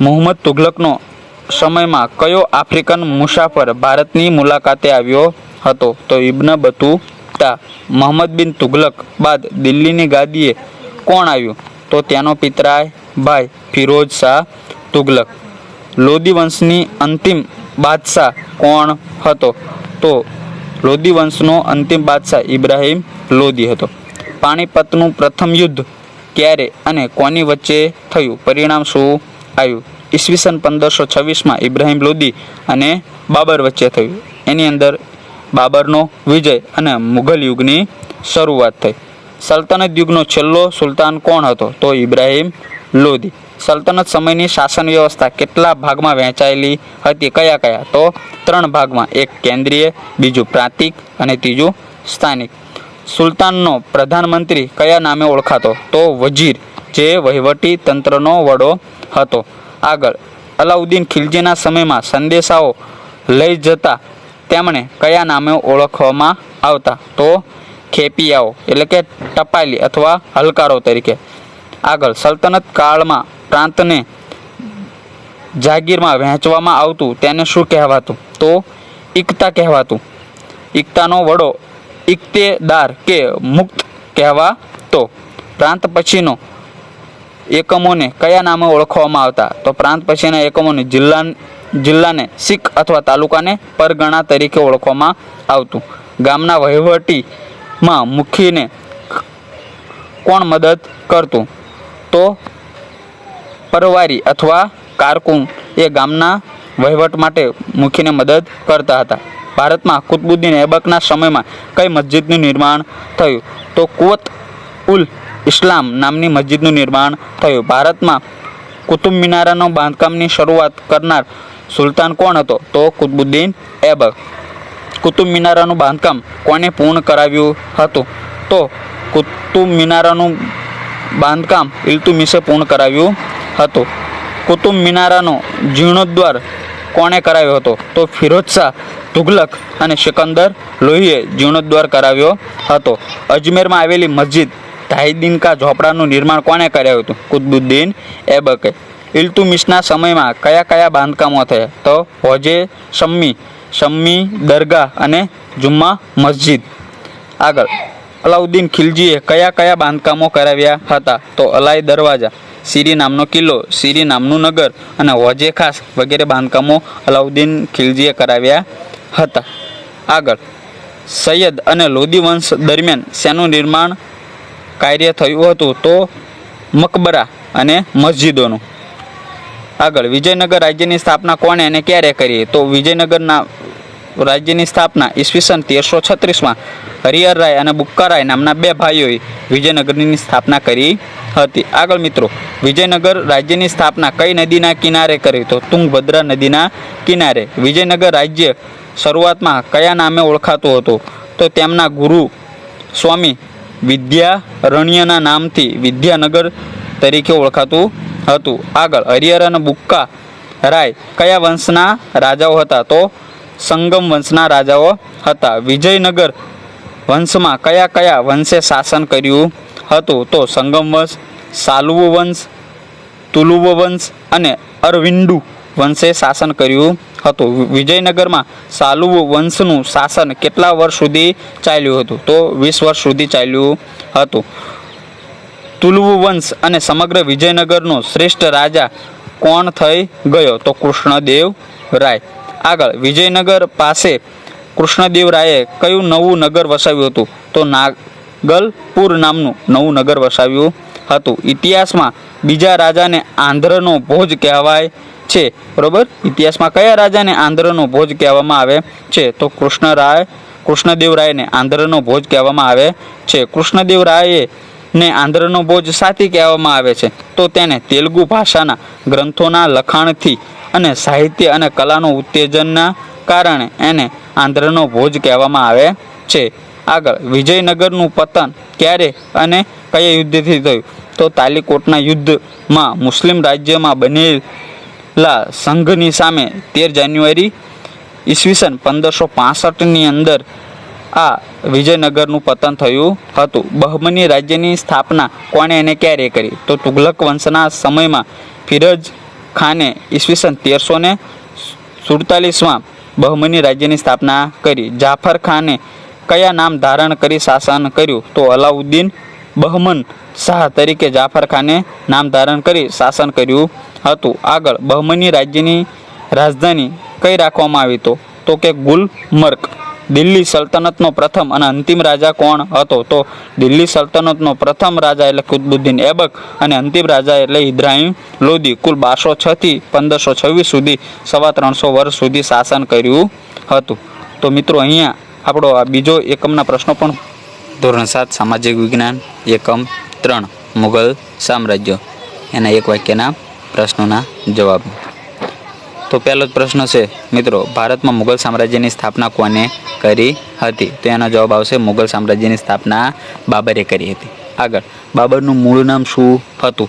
મોહમ્મદ તુઘલકનો સમયમાં કયો આફ્રિકન મુસાફર ભારતની મુલાકાતે આવ્યો હતો? તો ઇબ્ન બતુતા. મોહમ્મદ બિન તુઘલક બાદ દિલ્હીની ગાદીએ કોણ આવ્યું? તો તેનો પિતરાય ભાઈ ફિરોઝ શાહ તુઘલક. લોદી વંશની અંતિમ બાદશાહ કોણ હતો? તો લોદી વંશનો અંતિમ બાદશાહ ઇબ્રાહિમ લોદી હતો. પાણીપતનું પ્રથમ યુદ્ધ ક્યારે અને કોની વચ્ચે થયું? પરિણામ શું આવ્યું? ઈસવીસન 1526માં ઇબ્રાહિમ લોદી અને બાબર વચ્ચે થયું. એની અંદર બાબરનો વિજય અને મુઘલ યુગની શરૂઆત થઈ. સલ્તનત યુગનો છેલ્લો સુલતાન કોણ હતો? તો ઇબ્રાહિમ લોદી. સલ્તનત સમયની શાસન વ્યવસ્થા કેટલા ભાગમાં વહેંચાયેલી હતી? કયા કયા? તો 3 ભાગમાં. એક કેન્દ્રીય, બીજું પ્રાંતિક અને ત્રીજું સ્થાનિક. સુલતાનનો પ્રધાનમંત્રી કયા નામે ઓળખાતો? તો વજીર, જે વહીવટી તંત્રનો વડો હતો. આગળ અલાઉદ્દીન ખિલજીના સમયમાં સંદેશાઓ લઈ જતા તેમણે કયા નામે ઓળખવામાં આવતા? તો ખેપિયાઓ એટલે કે ટપાલી અથવા હલકારો તરીકે. આગળ સલ્તનત કાળમાં પ્રાંતને જાગીરમાં વહેંચવામાં આવતું તેને શું કહેવાતું? તો ઇકતા કહેવાતું. ઇકતાનો વડો ઇકતેદાર કે મુક્ત કહેવાતો. પ્રાંત પછીનો એકમોને કયા નામે ઓળખવામાં આવતા? તો પ્રાંત પછીના એકમોને જિલ્લાને સિક અથવા તાલુકાને પરગણા તરીકે ઓળખવામાં આવતું. ગામના વહીવટીમાં મુખીને કોણ મદદ કરતું? તો પરવારી અથવા કારકુન એ ગામના વહીવટ માટે મુખીને મદદ કરતા હતા. ભારતમાં કુતુબુદ્દીન ઐબકના સમયમાં કઈ મસ્જિદનું નિર્માણ થયું? તો કુવત ઉલ ઇસ્લામ નામની મસ્જિદનું નિર્માણ થયું. ભારતમાં કુતુબ મિનારાનો બાંધકામની શરૂઆત કરનાર સુલતાન કોણ હતો? તો કુતુબુદ્દીન ઐબક. કુતુબ મિનારાનું બાંધકામ કોને પૂર્ણ કરાવ્યું હતું? તો કુતુબ મિનારાનું બાંધકામ ઇલ્તુમિશે પૂર્ણ કરાવ્યું હતું. કુતુબ મિનારાનો જીર્ણોદ્ધાર કોણે કરાવ્યો હતો? તો ફિરોઝ શાહ તુઘલક અને સિકંદર લોહીએ જીર્ણોદ્ધાર કરાવ્યો હતો. અજમેરમાં આવેલી મસ્જિદ ઢાઈ કા ઝોપડાનું નિર્માણ કોણે કરાવ્યું હતું? કુતુબુદ્દીન ઐબકે. ઇલ્તુમિશના સમયમાં કયા કયા બાંધકામો થયા? તો હોજે શમ્મી દરગાહ અને જુમ્મા મસ્જિદ. આગળ, અલાઉદ્દીન ખિલજીએ કયા કયા બાંધકામો કરાવ્યા હતા? તો અલાઈ દરવાજા, સીરી નામનો કિલ્લો, સીરી નામનું નગર અને હોજે ખાસ વગેરે બાંધકામો અલાઉદ્દીન ખિલજીએ કરાવ્યા હતા. આગળ, સૈયદ અને લોદી વંશ દરમિયાન શેનું નિર્માણ કાર્ય થયું હતું? તો મકબરા અને મસ્જિદોનું. આગળ, વિજયનગર રાજ્યની સ્થાપના કોણે અને ક્યારે કરી? તો વિજયનગરના રાજ્યની સ્થાપના ઈસવીસન 1336માં હરિહર રાય અને બુક્કા રાય નામના બે ભાઈઓએ વિજયનગરની સ્થાપના કરી હતી. આગળ મિત્રો, વિજયનગર રાજ્યની સ્થાપના કઈ નદીના કિનારે કરી? તો તુંગભદ્રા નદીના કિનારે. વિજયનગર રાજ્ય શરૂઆતમાં કયા નામે ઓળખાતું હતું? તો તેમના ગુરુ સ્વામી વિદ્યારણ્યના નામથી વિદ્યાનગર તરીકે ઓળખાતું હતું. આગળ, હરિહર અને બુક્કા રાય કયા વંશના રાજાઓ હતા? તો સંગમ વંશના રાજાઓ હતા. વિજયનગર વંશમાં કયા કયા વંશે શાસન કર્યું હતું? તો સંગમ વંશ, સાલુવ વંશ, તુલુવ વંશ અને અરવિંદુ વંશે શાસન કર્યું હતું. વિજયનગરમાં સાલુવ વંશનું શાસન કેટલા વર્ષ સુધી ચાલ્યું હતું? તો 20 વર્ષ સુધી ચાલ્યું હતું. તુલુવ વંશ અને સમગ્ર વિજયનગરનો શ્રેષ્ઠ રાજા કોણ થઈ ગયો? તો કૃષ્ણદેવ રાય. આગળ, વિજયનગર પાસે કૃષ્ણદેવ રાયે કયું નવું નગર વસાવ્યું હતું? તો નાગલપુર નામનું નવું નગર વસાવ્યું હતું. ઇતિહાસમાં બીજા રાજાને આંધ્રનો ભોજ કહેવાય છે, બરોબર? ઇતિહાસમાં કયા રાજાને આંધ્રનો ભોજ કહેવામાં આવે છે? તો કૃષ્ણદેવ રાયને આંધ્રનો ભોજ કહેવામાં આવે છે. કૃષ્ણદેવ રાયે ને આંધ્રનો ભોજ સાથી કહેવામાં આવે છે? તો તેને તેલુગુ ભાષાના ગ્રંથોના લખાણથી અને સાહિત્ય અને કલાનો ઉત્તેજનના કારણે એને આંધ્રનો ભોજ કહેવામાં આવે છે. આગળ, વિજયનગરનું પતન ક્યારે અને કયા યુદ્ધથી થયું? તો તાલીકોટના યુદ્ધમાં મુસ્લિમ રાજ્યમાં બનેલા સંઘની સામે 13 જાન્યુઆરી ઈસવીસન 1565ની અંદર આ વિજયનગરનું પતન થયું હતું. બહમની રાજ્યની સ્થાપના કોણે અને ક્યારે કરી? તો તુઘલક વંશના સમયમાં ફિરોઝ ખાને ઈસવીસન 1347માં બહમની રાજ્યની સ્થાપના કરી. જાફર ખાને કયા નામ ધારણ કરી શાસન કર્યું? તો અલાઉદ્દીન બહમન શાહ તરીકે જાફર ખાને નામ ધારણ કરી શાસન કર્યું હતું. આગળ, બહમની રાજ્યની રાજધાની કઈ રાખવામાં આવી? તો કે ગુલમર્ગ. દિલ્હી સલ્તનતનો પ્રથમ અને અંતિમ રાજા કોણ હતો? તો દિલ્હી સલ્તનતનો પ્રથમ રાજા એટલે કુતુબુદ્દીન ઐબક અને અંતિમ રાજા એટલે ઇબ્રાહિમ લોદી. કુલ 1206 થી 1526 સુધી 325 વર્ષ સુધી શાસન કર્યું હતું. તો મિત્રો, અહીંયા આપણો આ બીજો એકમના પ્રશ્નો પણ ધોરણ 7 સામાજિક વિજ્ઞાન એકમ 3 મુગલ સામ્રાજ્ય એના એક વાક્યના પ્રશ્નોના જવાબ. તો પહેલો જ પ્રશ્ન છે મિત્રો, ભારતમાં મુગલ સામ્રાજ્યની સ્થાપના કોને કરી હતી? તો એનો જવાબ આવશે મુગલ સામ્રાજ્યની સ્થાપના બાબરે કરી હતી. આગળ, બાબરનું મૂળ નામ શું હતું?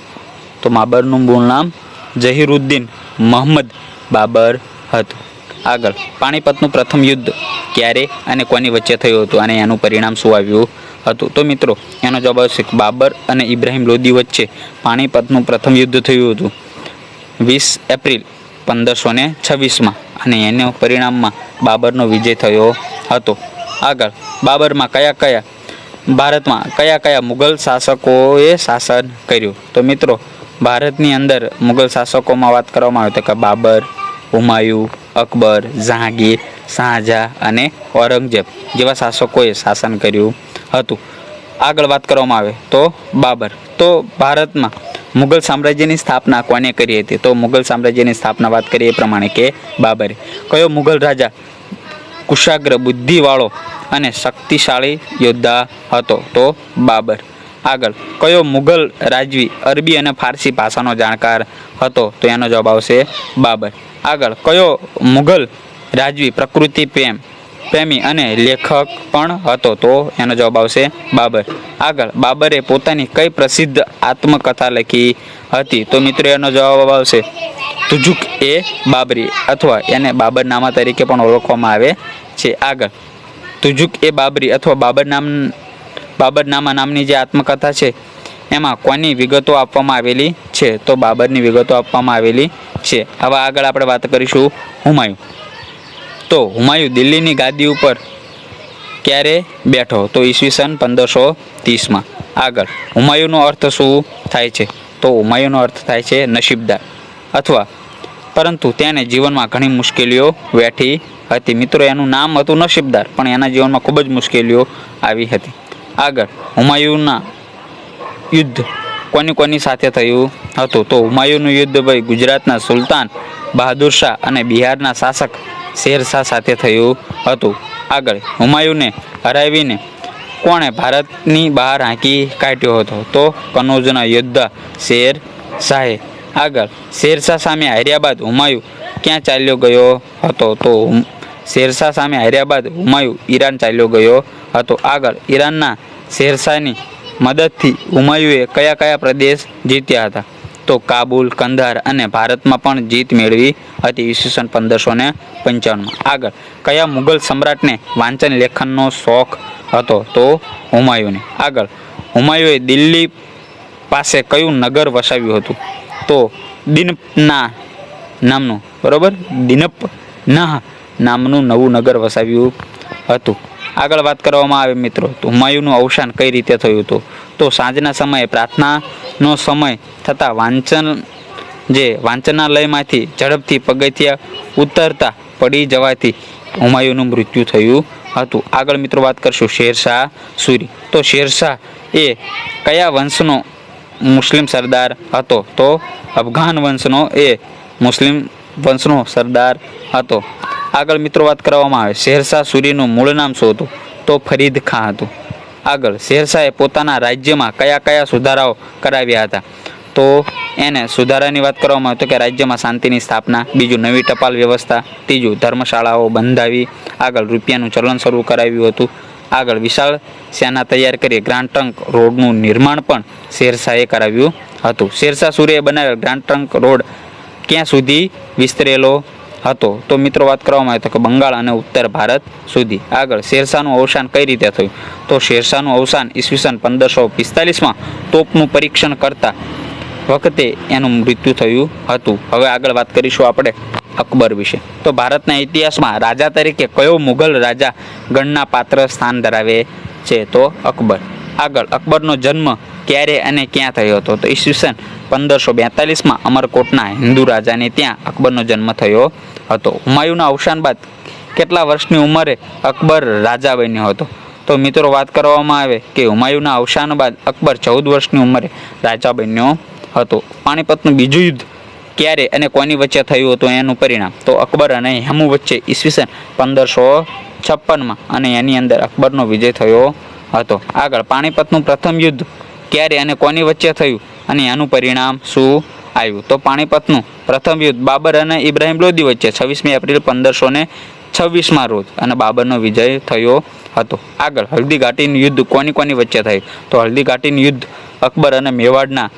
તો બાબરનું મૂળ નામ ઝહીરુદ્દીન મહમ્મદ બાબર હતું. આગળ, પાણીપતનું પ્રથમ યુદ્ધ ક્યારે અને કોની વચ્ચે થયું હતું અને એનું પરિણામ શું આવ્યું હતું? તો મિત્રો, એનો જવાબ આવશે બાબર અને ઇબ્રાહિમ લોદી વચ્ચે પાણીપતનું પ્રથમ યુદ્ધ થયું હતું 20 એપ્રિલ 1526માં અને એના પરિણામમાં બાબરનો વિજય થયો હતો. આગળ, બાબરમાં ભારતમાં કયા કયા મુગલ શાસકોએ શાસન કર્યું? તો મિત્રો, ભારતની અંદર મુગલ શાસકોમાં વાત કરવામાં આવે તો કે બાબર, હુમાયું, અકબર, જહાંગીર, શાહજહાં અને ઔરંગઝેબ જેવા શાસકોએ શાસન કર્યું હતું. આગળ વાત કરવામાં આવે તો બાબર. તો ભારતમાં મુગલ સામ્રાજ્યની સ્થાપના કોને કરી હતી? તો મુગલ સામ્રાજ્યની સ્થાપના વાત કરીએ એ પ્રમાણે કે બાબરે. કયો મુગલ રાજા કુશાગ્ર, બુદ્ધિવાળો અને શક્તિશાળી યોદ્ધા હતો? તો બાબર. આગળ, કયો મુગલ રાજવી અરબી અને ફારસી ભાષાનો જાણકાર હતો? તો એનો જવાબ આવશે બાબર. આગળ, કયો મુગલ રાજવી પ્રકૃતિ પ્રેમી અને લેખક પણ હતો? તો એનો જવાબ આવશે બાબર. આગળ, બાબરે પોતાની કઈ પ્રસિદ્ધ આત્મકથા લખી હતી? તો મિત્રો એનો જવાબ આવશે તુજુક એ બાબરી, અથવા એને બાબરનામા તરીકે પણ ઓળખવામાં આવે છે. આગળ, તુજુક એ બાબરી અથવા બાબરનામા નામની જે આત્મકથા છે એમાં કોની વિગતો આપવામાં આવેલી છે? તો બાબરની વિગતો આપવામાં આવેલી છે. હવે આગળ આપણે વાત કરીશું હુમાયું. તો હુમાયું દિલ્હીની ગાદી ઉપર ક્યારે બેઠો? તો ઈસવીસન 1530માં. આગળ, હુમાયુંનો અર્થ શું થાય છે? તો હુમાયુંનો અર્થ થાય છે નસીબદાર, અથવા પરંતુ તેને જીવનમાં ઘણી મુશ્કેલીઓ વેઠી હતી. મિત્રો એનું નામ હતું નસીબદાર, પણ એના જીવનમાં ખૂબ જ મુશ્કેલીઓ આવી હતી. આગળ, હુમાયુંના યુદ્ધ કોની સાથે થયું હતું? તો હુમાયુંનું યુદ્ધ ભાઈ ગુજરાતના સુલતાન બહાદુર શાહ અને બિહારના શાસક શેરશાહ સાથે થયું હતું. આગળ, હુમાયુંને હરાવીને કોણે ભારતની બહાર હાંકી કાઢ્યો હતો? તો કનૌજના યોદ્ધા શેરશાહે. આગળ, શેરશાહ સામે હાર્યા બાદ હુમાયું ક્યાં ચાલ્યો ગયો હતો? તો શેરશાહ સામે હાર્યા બાદ હુમાયું ઈરાન ચાલ્યો ગયો હતો. આગળ, ઈરાનના શેરશાહની મદદથી હુમાયુએ કયા પ્રદેશ જીત્યા હતા? તો કાબુલ, કંધાર અને ભારતમાં પણ જીત મેળવી હતી ઈસવીસન 1555માં. આગળ, કયા મુગલ સમ્રાટને વાંચન લેખનનો શોખ હતો? તો હુમાયુંને. આગળ, હુમાયુએ દિલ્હી પાસે કયું નગર વસાવ્યું હતું? તો દિનપના નામનું, બરોબર, દિનપના નામનું નવું નગર વસાવ્યું હતું. આગળ વાત કરવામાં આવે મિત્રો તો હુમાયુંનું અવસાન કઈ રીતે થયું હતું? તો સાંજના સમયે પ્રાર્થનાનો સમય થતાં વાંચનાલયમાંથી ઝડપથી પગથિયા ઉતરતા પડી જવાથી હુમાયુંનું મૃત્યુ થયું હતું. આગળ મિત્રો વાત કરશું શેરશાહ સૂરી. તો શેરશાહ એ કયા વંશનો મુસ્લિમ સરદાર હતો? તો અફઘાન વંશનો મુસ્લિમ વંશનો સરદાર હતો. આગળ મિત્રો વાત કરવામાં આવે શેરશાહ સૂરીનું મૂળ નામ શું હતું? તો ફરીદ ખાં હતું. આગળ, શેરશાહે પોતાના રાજ્યમાં કયા સુધારાઓ કરાવ્યા હતા? તો એને સુધારાની વાત કરવામાં આવે તો કે રાજ્યમાં શાંતિની સ્થાપના, બીજું નવી ટપાલ વ્યવસ્થા, ત્રીજું ધર્મશાળાઓ બંધાવી, આગળ રૂપિયાનું ચલણ શરૂ કરાવ્યું હતું. આગળ, વિશાળ સેના તૈયાર કરી ગ્રાન્ડ ટ્રંક રોડનું નિર્માણ પણ શેરશાહે કરાવ્યું હતું. શેરશાહ સૂરીએ બનાવેલ ગ્રાન્ડ ટ્રંક રોડ ક્યાં સુધી વિસ્તરેલો હતો? તો મિત્રો વાત કરવામાં આવે તો કે બંગાળ અને ઉત્તર ભારત સુધી. આગળ, શેરશાહનું અવસાન કઈ રીતે થયું? તો શેરશાહનું અવસાન ઈસવીસન 1545માં તોપનું પરીક્ષણ કરતા વખતે એનું મૃત્યુ થયું હતું. હવે આગળ વાત કરીશું આપણે અકબર વિશે. તો ભારતના ઇતિહાસમાં રાજા તરીકે કયો મુગલ રાજા ગણના પાત્ર સ્થાન ધરાવે છે? તો અકબર. આગળ, અકબરનો જન્મ ક્યારે અને ક્યાં થયો હતો? તો ઈસવીસન 1542માં અમરકોટના હિન્દુ રાજાને ત્યાં અકબરનો જન્મ થયો હતો. હુમાયુંના અવસાન બાદ કેટલા વર્ષની ઉંમરે અકબર રાજા બન્યો હતો? તો મિત્રો વાત કરવામાં આવે કે હુમાયુંના અવસાન બાદ અકબર 14 વર્ષની ઉંમરે રાજા બન્યો હતો. પાણીપતનું બીજું યુદ્ધ ક્યારે અને કોની વચ્ચે થયું હતું એનું પરિણામ? તો અકબર અને હેમુ વચ્ચે ઈસવીસન 1556માં, અને એની અંદર અકબરનો વિજય થયો હતો. આગળ, પાણીપતનું પ્રથમ યુદ્ધ ક્યારે અને કોની વચ્ચે થયું અને એનું પરિણામ શું આવ્યું? તો પાણીપતનું પ્રથમ યુદ્ધ બાબર અને ઇબ્રાહિમ લોદી વચ્ચે 26મી એપ્રિલ 1526માં રોજ અને બાબરનો વિજય થયો હતો. આગળ, હલ્દી ઘાટીનું યુદ્ધ કોની વચ્ચે થયું? તો હલ્દી ઘાટીનું યુદ્ધ અકબર અને મેવાડના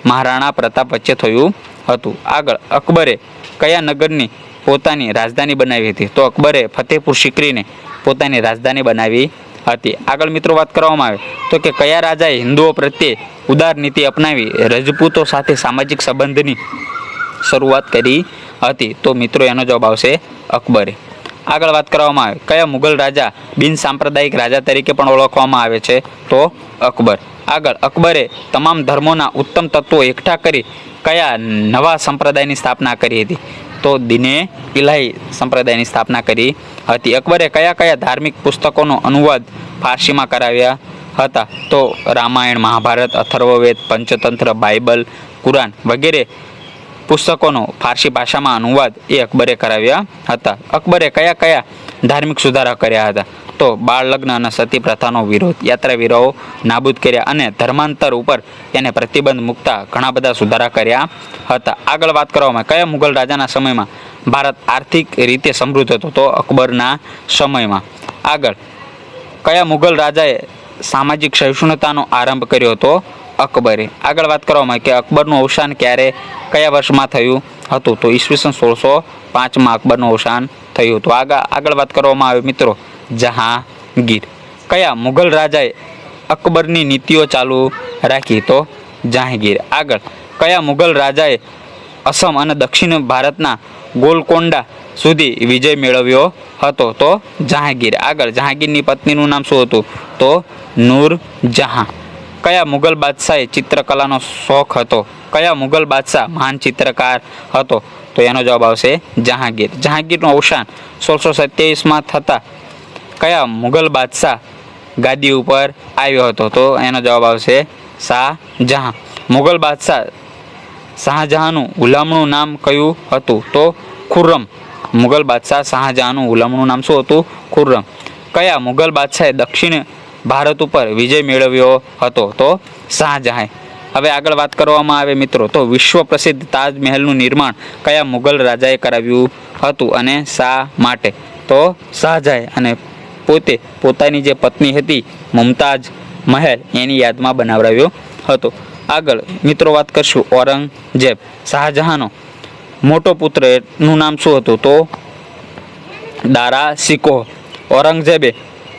મહારાણા પ્રતાપ વચ્ચે થયું હતું. આગળ, અકબરે કયા નગરની પોતાની રાજધાની બનાવી હતી? તો અકબરે ફતેહપુર સિકરીને પોતાની રાજધાની બનાવી હતી. આગળ મિત્રો વાત કરવામાં આવે તો કે કયા રાજાએ હિન્દુઓ પ્રત્યે ઉદાર નીતિ અપનાવી રજપૂતો સાથે સામાજિક સંબંધની શરૂઆત કરી હતી? તો મિત્રો એનો જવાબ આવશે અકબરે. આગળ વાત કરવામાં આવે કયા મુગલ રાજા બિન સાંપ્રદાયિક રાજા તરીકે પણ ઓળખવામાં આવે છે? તો અકબર. આગળ અકબરે તમામ ધર્મોના ઉત્તમ તત્વો એકઠા કરી કયા નવા સંપ્રદાયની સ્થાપના કરી હતી? તો દીને ઇલાહી સંપ્રદાયની સ્થાપના કરી હતી. અકબરે કયા કયા ધાર્મિક પુસ્તકોનો અનુવાદ ફારસીમાં કરાવ્યા હતા? તો રામાયણ, મહાભારત, અથર્વવેદ, પંચતંત્ર, બાઇબલ, કુરાન વગેરે પુસ્તકોનો ફારસી ભાષામાં અનુવાદ એ અકબરે કરાવ્યા હતા. અકબરે કયા કયા ધાર્મિક સુધારા કર્યા હતા? તો બાળ લગ્ન અને સતી પ્રથાનો વિરોધ, યાત્રાવીરો નાબૂદ કર્યા અને ધર્માંતર ઉપર એને પ્રતિબંધ મૂકતા ઘણા બધા સુધારા કર્યા હતા. આગળ વાત કરવામાં કયા મુઘલ રાજાના સમયમાં ભારત આર્થિક રીતે સમૃદ્ધ હતો? તો અકબરના સમયમાં. આગળ કયા મુઘલ રાજાએ સામાજિક સહિષ્ણુતાનો આરંભ કર્યો હતો? અકબરે. આગળ વાત કરવામાં કે અકબરનું અવસાન ક્યારે કયા વર્ષમાં થયું હતું? તો ઈસવીસન 1605માં અકબરનું અવસાન થયું હતું. આગળ વાત કરવામાં આવે મિત્રો જહાંગીર. કયા મુઘલ રાજાએ અકબરની નીતિઓ ચાલુ રાખી? તો જહાંગીર. આગળ કયા મુઘલ રાજાએ અસમ અને દક્ષિણ ભારતના ગોલકોંડા સુધી વિજય મેળવ્યો હતો? તો જહાંગીર. આગળ જહાંગીરની પત્નીનું નામ શું હતું? તો નૂરજહાં. કયા મુઘલ બાદશાહે ચિત્રકલાનો શોખ હતો? કયા મુઘલ બાદશાહ મહાન ચિત્રકાર હતો? તો એનો જવાબ આવશે જહાંગીર. જહાંગીરનું અવસાન 1627માં થતાં કયા મુઘલ બાદશાહ ગાદી ઉપર આવ્યો હતો? તો એનો જવાબ આવશે શાહજહાં. મુઘલ બાદશાહ શાહજહાંનું ગુલામનું નામ કયું હતું? તો ખુર્રમ. મુઘલ બાદશાહ શાહજહાંનું ગુલામનું નામ શું હતું? ખુર્રમ. કયા મુઘલ બાદશાહે દક્ષિણ ભારત ઉપર વિજય મેળવ્યો હતો? તો શાહજહાં. હવે આગળ વાત કરવામાં આવે મિત્રો તો વિશ્વ પ્રસિદ્ધ તાજમહેલનું નિર્માણ કયા મુઘલ રાજાએ કરાવ્યું હતું અને શા માટે? તો શાહજહાં અને પોતે પોતાની જે પત્ની હતી મુમતાજ મહેલ એની યાદમાં બનાવડાવ્યો હતો. આગળ મિત્રો વાત કરશું ઔરંગઝેબ. શાહજહાંનો મોટો પુત્ર એનું નામ શું હતું? તો દારા શિકોહ. ઔરંગઝેબે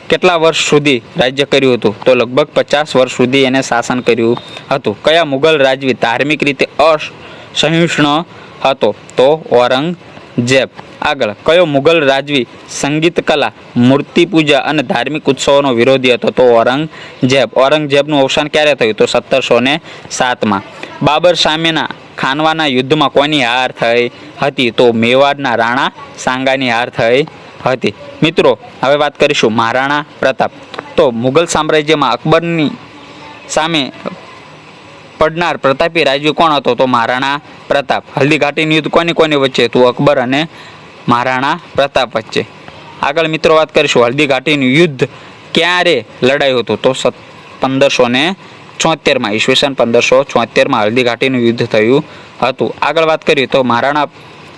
કેટલા વર્ષ સુધી રાજ્ય કર્યું હતું? તો લગભગ 50 વર્ષ સુધી એને શાસન કર્યું હતું. કયા મુઘલ રાજવી ધાર્મિક રીતે અસહિષ્ણુ હતો? તો ઔરંગઝેબ. આગળ કયો મુઘલ રાજવી સંગીત કલા, મૂર્તિ પૂજા અને ધાર્મિક ઉત્સવોનો વિરોધી હતો? તો ઔરંગઝેબ. ઔરંગઝેબનું અવસાન ક્યારે થયું? તો 1707માં. બાબર સામેના ખાનવાના યુદ્ધમાં કોની હાર થઈ હતી? તો મેવાડના રાણા સાંગાની હાર થઈ હતી. મિત્રો હવે વાત કરીશું મહારાણા પ્રતાપ. તો મુઘલ સામ્રાજ્યમાં અકબરની સામે પડનાર પ્રતાપી રાજવી કોણ હતો? તો મહારાણા પ્રતાપ. હલ્દી ઘાટીનું યુદ્ધ કોની વચ્ચે હતું? અકબર અને મહારાણા પ્રતાપ વચ્ચે. આગળ મિત્રો વાત કરીશું હલ્દી ઘાટીનું યુદ્ધ ક્યારે લડાયું હતું? તો 1576માં. ઈસવીસન 1576માં હલ્દી ઘાટીનું યુદ્ધ થયું હતું. આગળ વાત કરીએ તો મહારાણા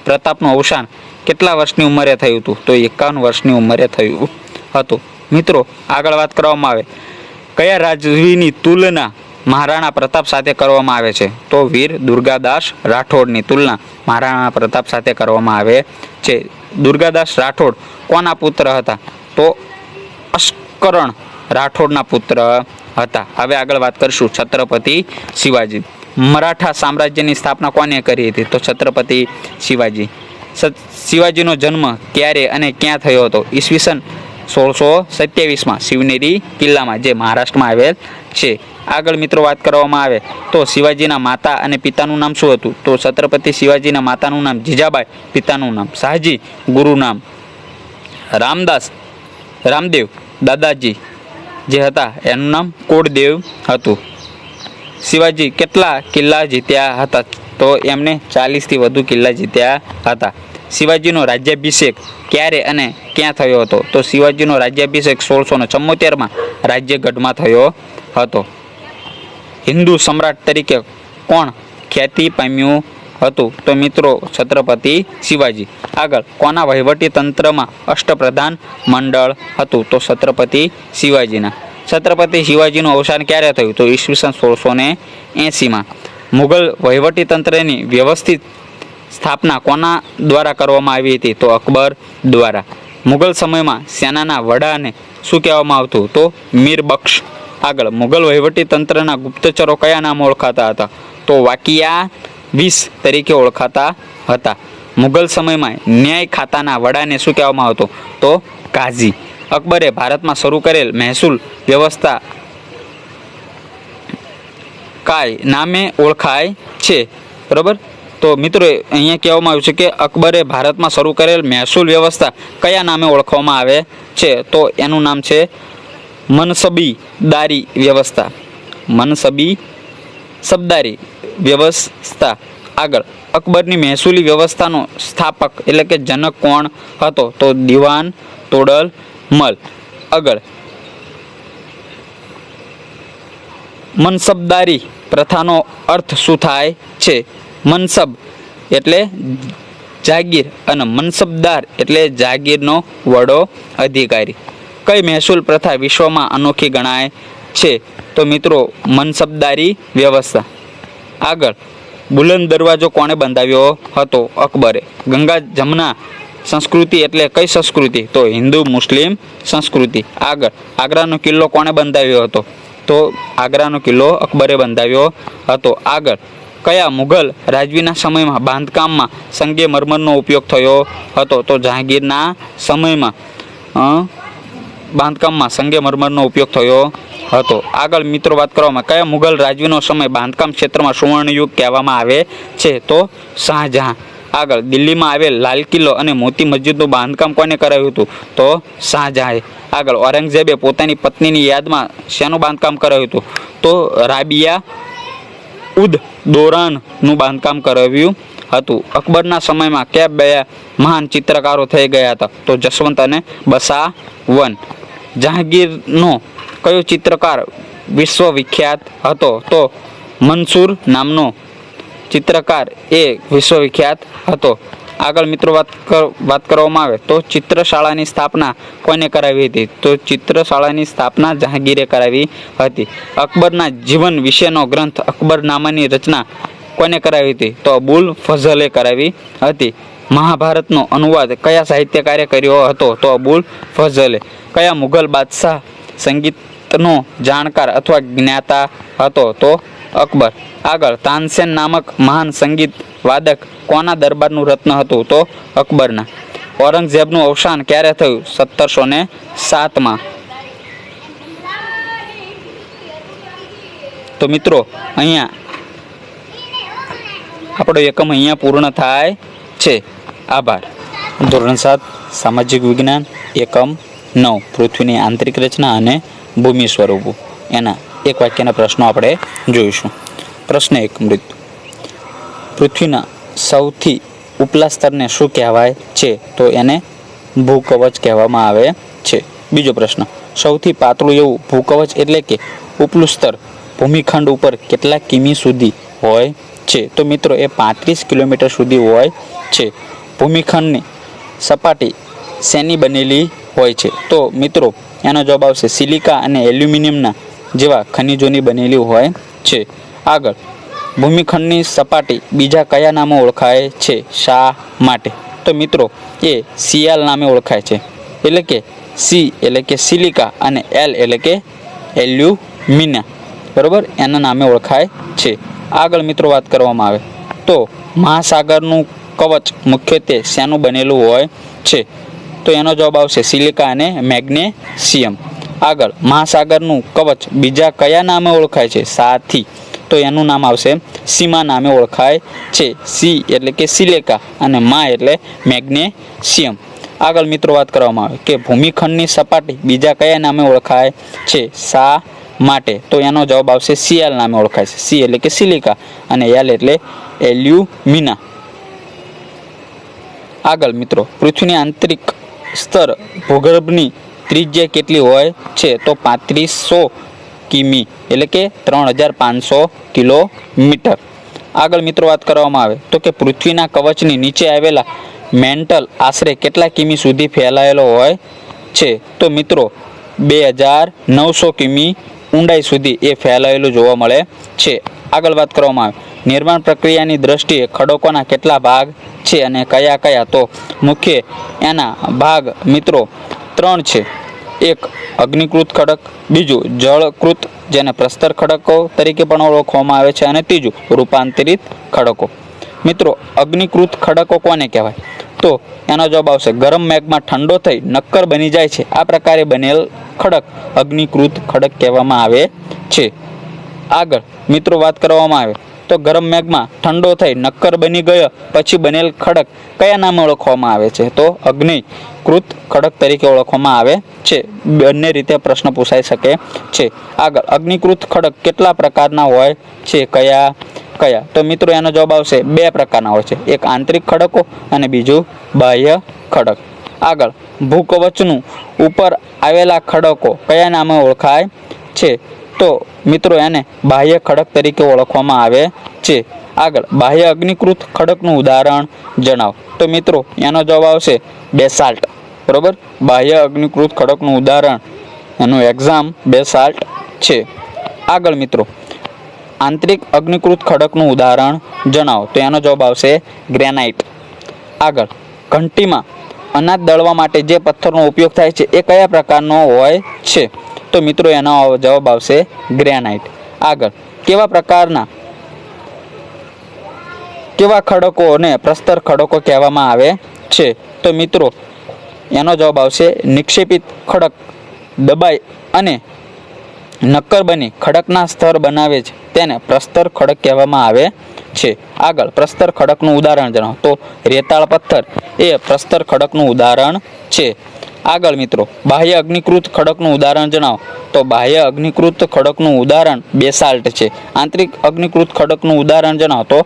પ્રતાપનું અવસાન કેટલા વર્ષની ઉંમરે થયું હતું? તો 51 વર્ષની ઉંમરે થયું હતું. મિત્રો આગળ વાત કરવામાં આવે કયા રાજવીની તુલના મહારાણા પ્રતાપ સાથે કરવામાં આવે છે? તો વીર દુર્ગાદાસ રાઠોડની તુલના મહારાણા પ્રતાપ સાથે કરવામાં આવે છે. દુર્ગાદાસ રાઠોડ કોના પુત્ર હતા? તો અશ્કરણ રાઠોડના પુત્ર હતા. હવે આગળ વાત કરીશું છત્રપતિ શિવાજી. મરાઠા સામ્રાજ્યની સ્થાપના કોને કરી હતી? તો છત્રપતિ શિવાજી. શિવાજીનો જન્મ ક્યારે અને ક્યાં થયો હતો? ઈસવીસન 1627માં શિવનેરી કિલ્લામાં જે મહારાષ્ટ્રમાં આવેલ છે. આગળ મિત્રો વાત કરવામાં આવે તો શિવાજીના માતા અને પિતાનું નામ શું હતું? તો છત્રપતિ શિવાજીના માતાનું નામ જીજાબાઈ, પિતાનું નામ શાહજી, ગુરુ નામ રામદેવ, દાદાજી જે હતા એનું નામ કોડદેવ હતું. શિવાજી કેટલા કિલ્લા જીત્યા હતા? તો એમને 40થી વધુ કિલ્લા જીત્યા હતા. શિવાજીનો રાજ્યાભિષેક ક્યારે અને ક્યાં થયો હતો? તો શિવાજીનો રાજ્યાભિષેક 1674માં રાજ્યગઢમાં થયો હતો. હિન્દુ સમ્રાટ તરીકે કોણ ખ્યાતિ પામ્યું હતું? તો મિત્રો છત્રપતિ શિવાજી. આગળ કોના વહીવટી તંત્રમાં અષ્ટપ્રધાન મંડળ હતું? તો છત્રપતિ શિવાજીના. છત્રપતિ શિવાજીનું અવસાન ક્યારે થયું? તો ઈસવીસન 1680માં. મુઘલ વહીવટી તંત્રની વ્યવસ્થિત સ્થાપના કોના દ્વારા કરવામાં આવી હતી? તો અકબર દ્વારા. મુઘલ સમયમાં સેનાના વડાને શું કહેવામાં આવતું? તો મીર બક્ષ. આગળ મુઘલ વહીવટી તંત્રના ગુપ્તચરો કયા નામ ઓળખાતા હતા? તો વાકિયા 20 તરીકે ઓળખાતા હતા. મુઘલ સમયમાં ન્યાય ખાતાના વડાને શું કહેવામાં આવતું? તો કાઝી. અકબરે ભારતમાં શરૂ કરેલ મહેસૂલ વ્યવસ્થા કાય નામે ઓળખાય છે. બરાબર. તો મિત્રો અહીંયા કહેવામાં આવ્યું છે કે અકબરે ભારતમાં શરૂ કરેલ મહેસૂલ વ્યવસ્થા કયા નામે ઓળખવામાં આવે છે? તો એનું નામ છે મનસબીદારી વ્યવસ્થા. મનસબી સબદારી વ્યવસ્થા. આગળ, અકબરની મહેસૂલી વ્યવસ્થાનો સ્થાપક એટલે કે જનક કોણ હતો? તો દિવાન તોડલમલ. આગળ, મનસબદારી પ્રથાનો અર્થ શું થાય છે? મનસબ એટલે જાગીર અને મનસબદાર એટલે જાગીરનો વડો અધિકારી. કઈ મહેસૂલ પ્રથા વિશ્વમાં અનોખી ગણાય છે? તો મિત્રો મનસબદારી વ્યવસ્થા. આગળ, બુલંદ દરવાજો કોણે બંધાવ્યો હતો? અકબરે. ગંગા જમના સંસ્કૃતિ એટલે કઈ સંસ્કૃતિ? તો હિન્દુ મુસ્લિમ સંસ્કૃતિ. આગળ, આગ્રાનો કિલ્લો કોણે બંધાવ્યો હતો? તો આગ્રાનો કિલ્લો અકબરે બંધાવ્યો હતો. આગળ, કયા મુઘલ રાજવીના સમયમાં બાંધકામમાં સંગેમરમરનો ઉપયોગ થયો હતો? તો જહાંગીરના સમયમાં બાંધકામમાં સંગેમરમરનો ઉપયોગ થયો હતો. આગળ મિત્રો વાત કરવામાં, કયા મુઘલ રાજવીનો સમય બાંધકામ ક્ષેત્રમાં સુવર્ણયુગ કહેવામાં આવે છે? તો શાહજહાં. આગળ, દિલ્હીમાં આવેલ લાલ કિલ્લો અને મોતી મસ્જિદનું બાંધકામ કોને કરાવ્યું હતું? તો શાહજહાંએ. આગળ, ઔરંગઝેબે પોતાની પત્નીની યાદમાં શેનું બાંધકામ કરાવ્યું હતું? તો રાબિયા ઉદ દૌરાનનું બાંધકામ કરાવ્યું હતું. અકબરના સમયમાં કયા બે મહાન ચિત્રકારો થઈ ગયા હતા? તો જસવંત અને બસાવન. જહાંગીરનો કયો ચિત્રકાર વિશ્વવિખ્યાત હતો? તો મંસૂર નામનો ચિત્રકાર એ વિશ્વવિખ્યાત હતો. આગળ મિત્રો વાત કરવામાં આવે તો ચિત્રશાળાની સ્થાપના કોને કરાવી હતી? તો ચિત્રશાળાની સ્થાપના જહાંગીરે કરાવી હતી. અકબરના જીવન વિશેનો ગ્રંથ અકબરનામાની રચના કોને કરાવી હતી? તો અબુલ ફઝલે કરાવી હતી. મહાભારતનો અનુવાદ કયા સાહિત્યકારે કર્યો હતો? તો અબુલ ફઝલે. કયા મુઘલ બાદશાહ સંગીતનો જાણકાર અથવા જ્ઞાતા હતો? તો અકબર. આગળ, તાનસેન નામક મહાન સંગીત વાદક કોના દરબારનું રત્ન હતું? તો અકબરના. ઔરંગઝેબનું અવસાન ક્યારે થયું? 1707માં. તો મિત્રો અહીંયા આપણો એકમ અહીંયા પૂર્ણ થાય છે. આભાર. ધોરણ 7 સામાજિક વિજ્ઞાન એકમ 9 પૃથ્વીની આંતરિક રચના અને ભૂમિ સ્વરૂપો એના એક વાક્યના પ્રશ્નો આપણે જોઈશું. પ્રશ્ન 1, મૃત્યુ. પૃથ્વીના સૌથી ઉપલા સ્તરને શું કહેવાય છે? તો એને ભૂકવચ કહેવામાં આવે છે. બીજો પ્રશ્ન, સૌથી પાતળું એવું ભૂકવચ એટલે કે ઉપલું સ્તર ભૂમિખંડ ઉપર કેટલા કિમી સુધી હોય છે? તો મિત્રો એ 35 કિલોમીટર સુધી હોય છે. ભૂમિખંડની સપાટી શેની બનેલી હોય છે? તો મિત્રો એનો જવાબ આવશે સિલિકા અને એલ્યુમિનિયમના જેવા ખનિજોની બનેલી હોય છે. આગળ, ભૂમિખંડની સપાટી બીજા કયા નામે ઓળખાય છે? શા માટે? તો મિત્રો એ સિયાલ નામે ઓળખાય છે. એટલે કે સી એટલે કે સિલિકા અને એલ એટલે કે એલ્યુમિના. બરાબર, એના નામે ઓળખાય છે. આગળ મિત્રો વાત કરવામાં આવે તો મહાસાગરનું કવચ મુખ્યત્વે શેનું બનેલું હોય છે? તો એનો જવાબ આવશે સિલિકા અને મેગ્નેશિયમ. આગળ, મહાસાગરનું કવચ બીજા કયા નામે ઓળખાય છે? સાથી. તો એનું નામ આવશે સીમા નામે ઓળખાય છે. સી એટલે કે સિલિકા અને મા એટલે મેગ્નેશિયમ. આગળ મિત્રો વાત કરવામાં આવે કે ભૂમિખંડની સપાટી બીજા કયા નામે ઓળખાય છે? શા માટે? તો એનો જવાબ આવશે સીએલ નામે ઓળખાય છે. સી એટલે કે સિલિકા અને એલ એટલે એલ્યુમિના. આગળ મિત્રો, પૃથ્વીની આંતરિક સ્તર ભૂગર્ભની ત્રિજ્યા કેટલી હોય છે? તો 3500 કિમી એટલે કે 3500 કિલોમીટર. આગળ મિત્રો વાત કરવામાં આવે તો કે પૃથ્વીના કવચની નીચે આવેલા મેન્ટલ આશરે કેટલા કિમી સુધી ફેલાયેલો હોય છે? તો મિત્રો 2900 કિમી ઊંડાઈ સુધી એ ફેલાયેલું જોવા મળે છે. આગળ વાત કરવામાં આવે નિર્માણ પ્રક્રિયાની દ્રષ્ટિએ ખડકોના કેટલા ભાગ છે અને કયા કયા? તો મુખ્ય એના ભાગ મિત્રો 3 છે. એક અગ્નિકૃત ખડક, બીજું જળકૃત જેને પ્રસ્તર ખડકો તરીકે પણ ઓળખવામાં આવે છે, અને ત્રીજું રૂપાંતરિત ખડકો. મિત્રો અગ્નિકૃત ખડકો કોને કહેવાય? તો એનો જવાબ આવશે ગરમ મેઘમાં ઠંડો થઈ નક્કર બની જાય છે આ પ્રકારે બનેલ ખડક અગ્નિકૃત ખડક કહેવામાં આવે છે. આગળ મિત્રો વાત કરવામાં આવે તો ગરમ મેઘમાં ઠંડો થઈ નક્કર બની ગયો પછી બનેલ ખડક કયા નામે ઓળખવામાં આવે છે? તો અગ્નિકૃત ખડક તરીકે ઓળખવામાં આવે છે. બંને રીતે પ્રશ્ન પૂછાઈ શકે છે. આગળ અગ્નિકૃત ખડક કેટલા પ્રકારના હોય છે? કયા કયા? તો મિત્રો એનો જવાબ આવશે 2 પ્રકારના હોય છે. એક આંતરિક ખડકો અને બીજું બાહ્ય ખડક. આગળ ભૂકવચનું ઉપર આવેલા ખડકો કયા નામે ઓળખાય છે? તો મિત્રો એને બાહ્ય ખડક તરીકે ઓળખવામાં આવે છે. આગળ બાહ્ય અગ્નિકૃત ખડકનું ઉદાહરણ જણાવો. તો મિત્રો એનો જવાબ આવશે બેસાલ્ટ. બરોબર, બાહ્ય અગ્નિકૃત ખડકનું ઉદાહરણ એનું એક્ઝામ બેસાલ્ટ છે. આગળ મિત્રો આંતરિક અગ્નિકૃત ખડકનું ઉદાહરણ જણાવો. તો એનો જવાબ આવશે ગ્રેનાઇટ. આગળ ઘંટીમાં અનાજ દળવા માટે જે પથ્થરનો ઉપયોગ થાય છે એ કયા પ્રકારનો હોય છે? તો મિત્રો એનો જવાબ આવશે ગ્રેનાઇટ. આગળ કેવા ખડકોને પ્રસ્તર ખડકો કહેવામાં આવે છે? તો મિત્રો એનો જવાબ આવશે નિક્ષેપિત ખડક દબાઈ અને નક્કર બની ખડકના સ્તર બનાવે છે તેને પ્રસ્તર ખડક કહેવામાં આવે છે. આગળ પ્રસ્તર ખડકનું ઉદાહરણ જણાવો. તો રેતાળ પથ્થર એ પ્રસ્તર ખડકનું ઉદાહરણ છે. આગળ મિત્રો બાહ્ય અગ્નિકૃત ખડકનું ઉદાહરણ જણાવો. તો બાહ્ય અગ્નિકૃત ખડકનું ઉદાહરણ બેસાલ્ટ છે. આંતરિક અગ્નિકૃત ખડકનું ઉદાહરણ જણાવો. તો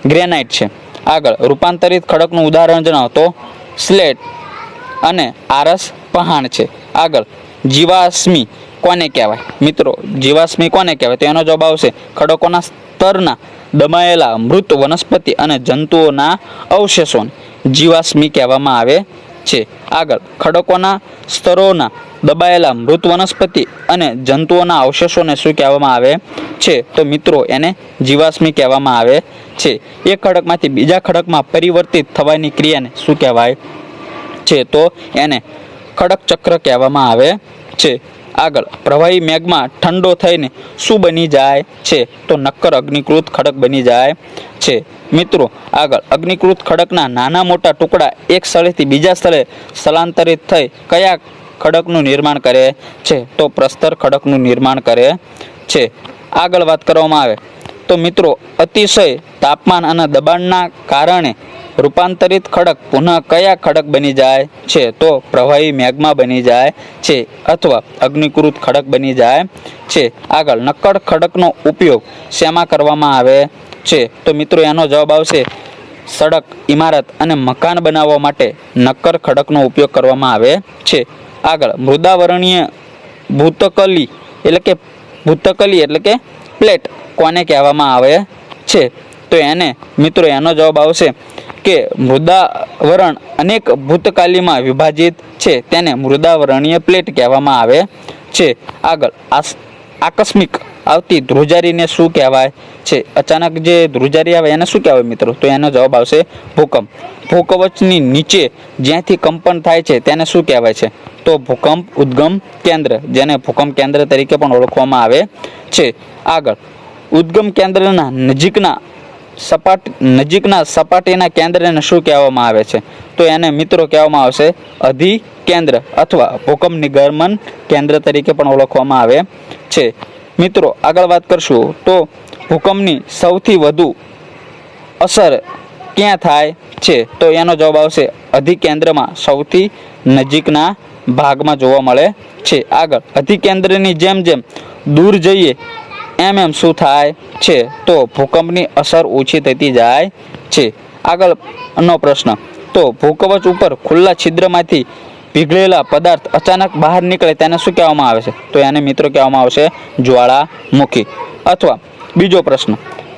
ગ્રેનાઇટ છે. આગળ રૂપાંતરિત ખડકનું ઉદાહરણ જણાવો. તો સ્લેટ અને આરસ પહાણ છે. આગળ જીવાશ્મી કોને કહેવાય? મિત્રો જીવાશ્મી કોને કહેવાય? તો એનો જવાબ આવશે ખડકોના સ્તરના દબાયેલા મૃત વનસ્પતિ અને જંતુઓના અવશેષોને જીવાશ્મી કહેવામાં આવે છે. આગળ ખડકોના સ્તરોના દબાયેલા મૃત વનસ્પતિ અને જંતુઓના અવશેષોને શું કહેવામાં આવે છે? તો મિત્રો એને જીવાશ્મી કહેવામાં આવે છે. એક ખડકમાંથી બીજા ખડકમાં પરિવર્તિત થવાની ક્રિયાને શું કહેવાય છે? તો એને ખડક ચક્ર કહેવામાં આવે છે. આગળ પ્રવાહી મેઘમાં ઠંડો થઈને શું બની જાય છે? તો નક્કર અગ્નિકૃત ખડક બની જાય છે. મિત્રો આગળ અગ્નિકૃત ખડકના નાના મોટા ટુકડા એક સ્થળેથી બીજા સ્થળે સ્થળાંતરિત થઈ કયા ખડકનું નિર્માણ કરે છે? તો પ્રસ્તર ખડકનું નિર્માણ કરે છે. આગળ વાત કરવામાં આવે તો મિત્રો અતિશય તાપમાન અને દબાણના કારણે રૂપાંતરિત ખડક પુનઃ કયા ખડક બની જાય છે? તો પ્રવાહી મેઘમાં બની જાય છે અથવા અગ્નિકૃત ખડક બની જાય છે. આગળ નક્કર ખડકનો ઉપયોગ શેમાં કરવામાં આવે છે? તો મિત્રો એનો જવાબ આવશે સડક, ઇમારત અને મકાન બનાવવા માટે નક્કર ખડકનો ઉપયોગ કરવામાં આવે છે. આગળ મૃદાવરણીય ભૂતકલી એટલે કે પ્લેટ કોને કહેવામાં આવે છે? તો એને મિત્રો એનો જવાબ આવશે કે મૃદાવરણ અનેક ભૂતકાલીમાં વિભાજિત છે તેને મૃદાવરણીય પ્લેટ કહેવામાં આવે છે. આગળ આકસ્મિક આવતી ધ્રુજારીને શું કહેવાય છે? અચાનક જે ધ્રુજારી આવે એને શું કહેવાય મિત્રો? તો એનો જવાબ આવશે ભૂકંપ. ભૂકવચની નીચે જ્યાંથી કંપન થાય છે તેને શું કહેવાય છે? તો ભૂકંપ ઉદ્ગમ કેન્દ્ર, જેને ભૂકંપ કેન્દ્ર તરીકે પણ ઓળખવામાં આવે છે. આગળ ઉદ્ગમ કેન્દ્રના નજીકના સપાટીના કેન્દ્રને શું કહેવામાં આવે છે? તો એને મિત્રો કહેવામાં આવશે અધિકેન્દ્ર અથવા ભૂકંપ નિર્ગમન કેન્દ્ર તરીકે પણ ઓળખવામાં આવે છે. મિત્રો આગળ વાત કરશું તો ભૂકંપની સૌથી વધુ અસર ક્યાં થાય છે? તો એનો જવાબ આવશે અધિકેન્દ્રમાં સૌથી નજીકના ભાગમાં જોવા મળે છે. આગળ અધિકેન્દ્રની જેમ જેમ દૂર જઈએ એમ શું થાય છે? તો ભૂકંપની અસર ઓછી થતી જાય છે. આગળનો પ્રશ્ન તો ભૂકવચ ઉપર ખુલ્લા છિદ્રમાંથી પીગળેલા પદાર્થ અચાનક બહાર નીકળે તેને શું કહેવામાં આવે છે? તો એને મિત્રો કહેવામાં આવશે જ્વાળામુખી. અથવા બીજો પ્રશ્ન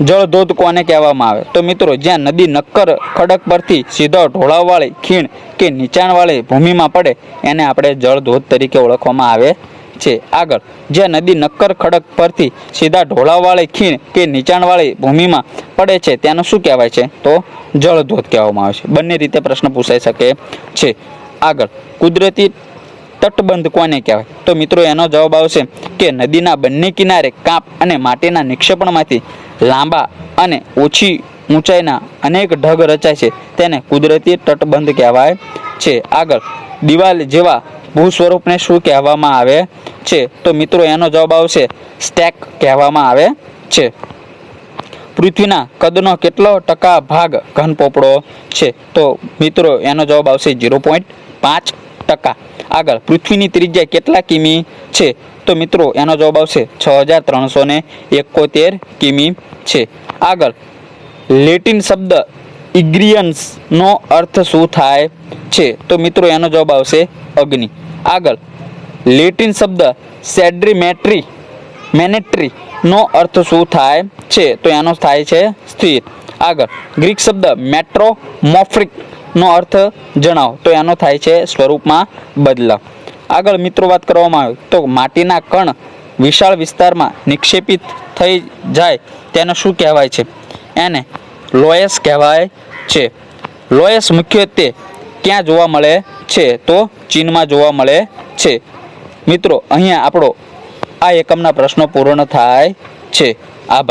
જળધોધ કોને કહેવામાં આવે? તો મિત્રો જ્યાં નદી નક્કર ખડક પરથી સીધો ઢોળાવવાળી ખીણ કે નીચાણવાળી ભૂમિમાં પડે એને આપણે જળધોધ તરીકે ઓળખવામાં આવે છે. આગળ જ્યાં નદી નક્કર ખડક પરથી સીધા ઢોળાવવાળી ખીણ કે નીચાણવાળી ભૂમિમાં પડે છે તેનું શું કહેવાય છે? તો જળધોધ કહેવામાં આવે છે. બંને રીતે પ્રશ્ન પૂછાઈ શકે છે. આગળ કુદરતી તટબંધ કોને કહેવાય? તો મિત્રો એનો જવાબ આવશે કે નદીના બંને કિનારે કાંપ અને માટીના નિક્ષેપણમાંથી લાંબા અને ઓછી ઊંચાઈના અનેક ઢગ રચાય છે તેને કુદરતી તટબંધ કહેવાય છે. આગળ દિવાલ જેવા ભૂ સ્વરૂપને શું કહેવામાં આવે છે તો મિત્રો એનો જવાબ આવશે સ્ટેક કહેવામાં આવે છે. પૃથ્વીના કદનો કેટલો ટકા ભાગ ઘન પોપડો છે તો મિત્રો એનો જવાબ આવશે 0.5%. આગળ પૃથ્વીની ત્રિજ્યા કેટલા કિમી છે તો મિત્રો એનો જવાબ આવશે 6371 કિમી છે. આગળ લેટિન શબ્દ ઇગ્રિયન્સ નો અર્થ શું થાય છે તો મિત્રો એનો જવાબ આવશે અગ્નિ. આગળ લેટિન શબ્દ મેનેટ્રી નો અર્થ શું થાય છે તો એનો થાય છે સ્થિર. આગળ ગ્રીક શબ્દ મેટ્રોમોર્ફિક નો અર્થ જણાવો તો એનો થાય છે સ્વરૂપમાં બદલાવ. આગળ મિત્રો વાત કરવામાં આવે તો માટીના કણ વિશાળ વિસ્તારમાં નિક્ષેપિત થઈ જાય તેને શું કહેવાય છે? એને લોયસ કહેવાય છે. લોયસ મુખ્યત્વે ક્યાં જોવા મળે છે તો ચીનમાં જોવા મળે છે. મિત્રો અહીંયા આપણો આ એકમના પ્રશ્નો પૂર્ણ થાય છે. આભાર.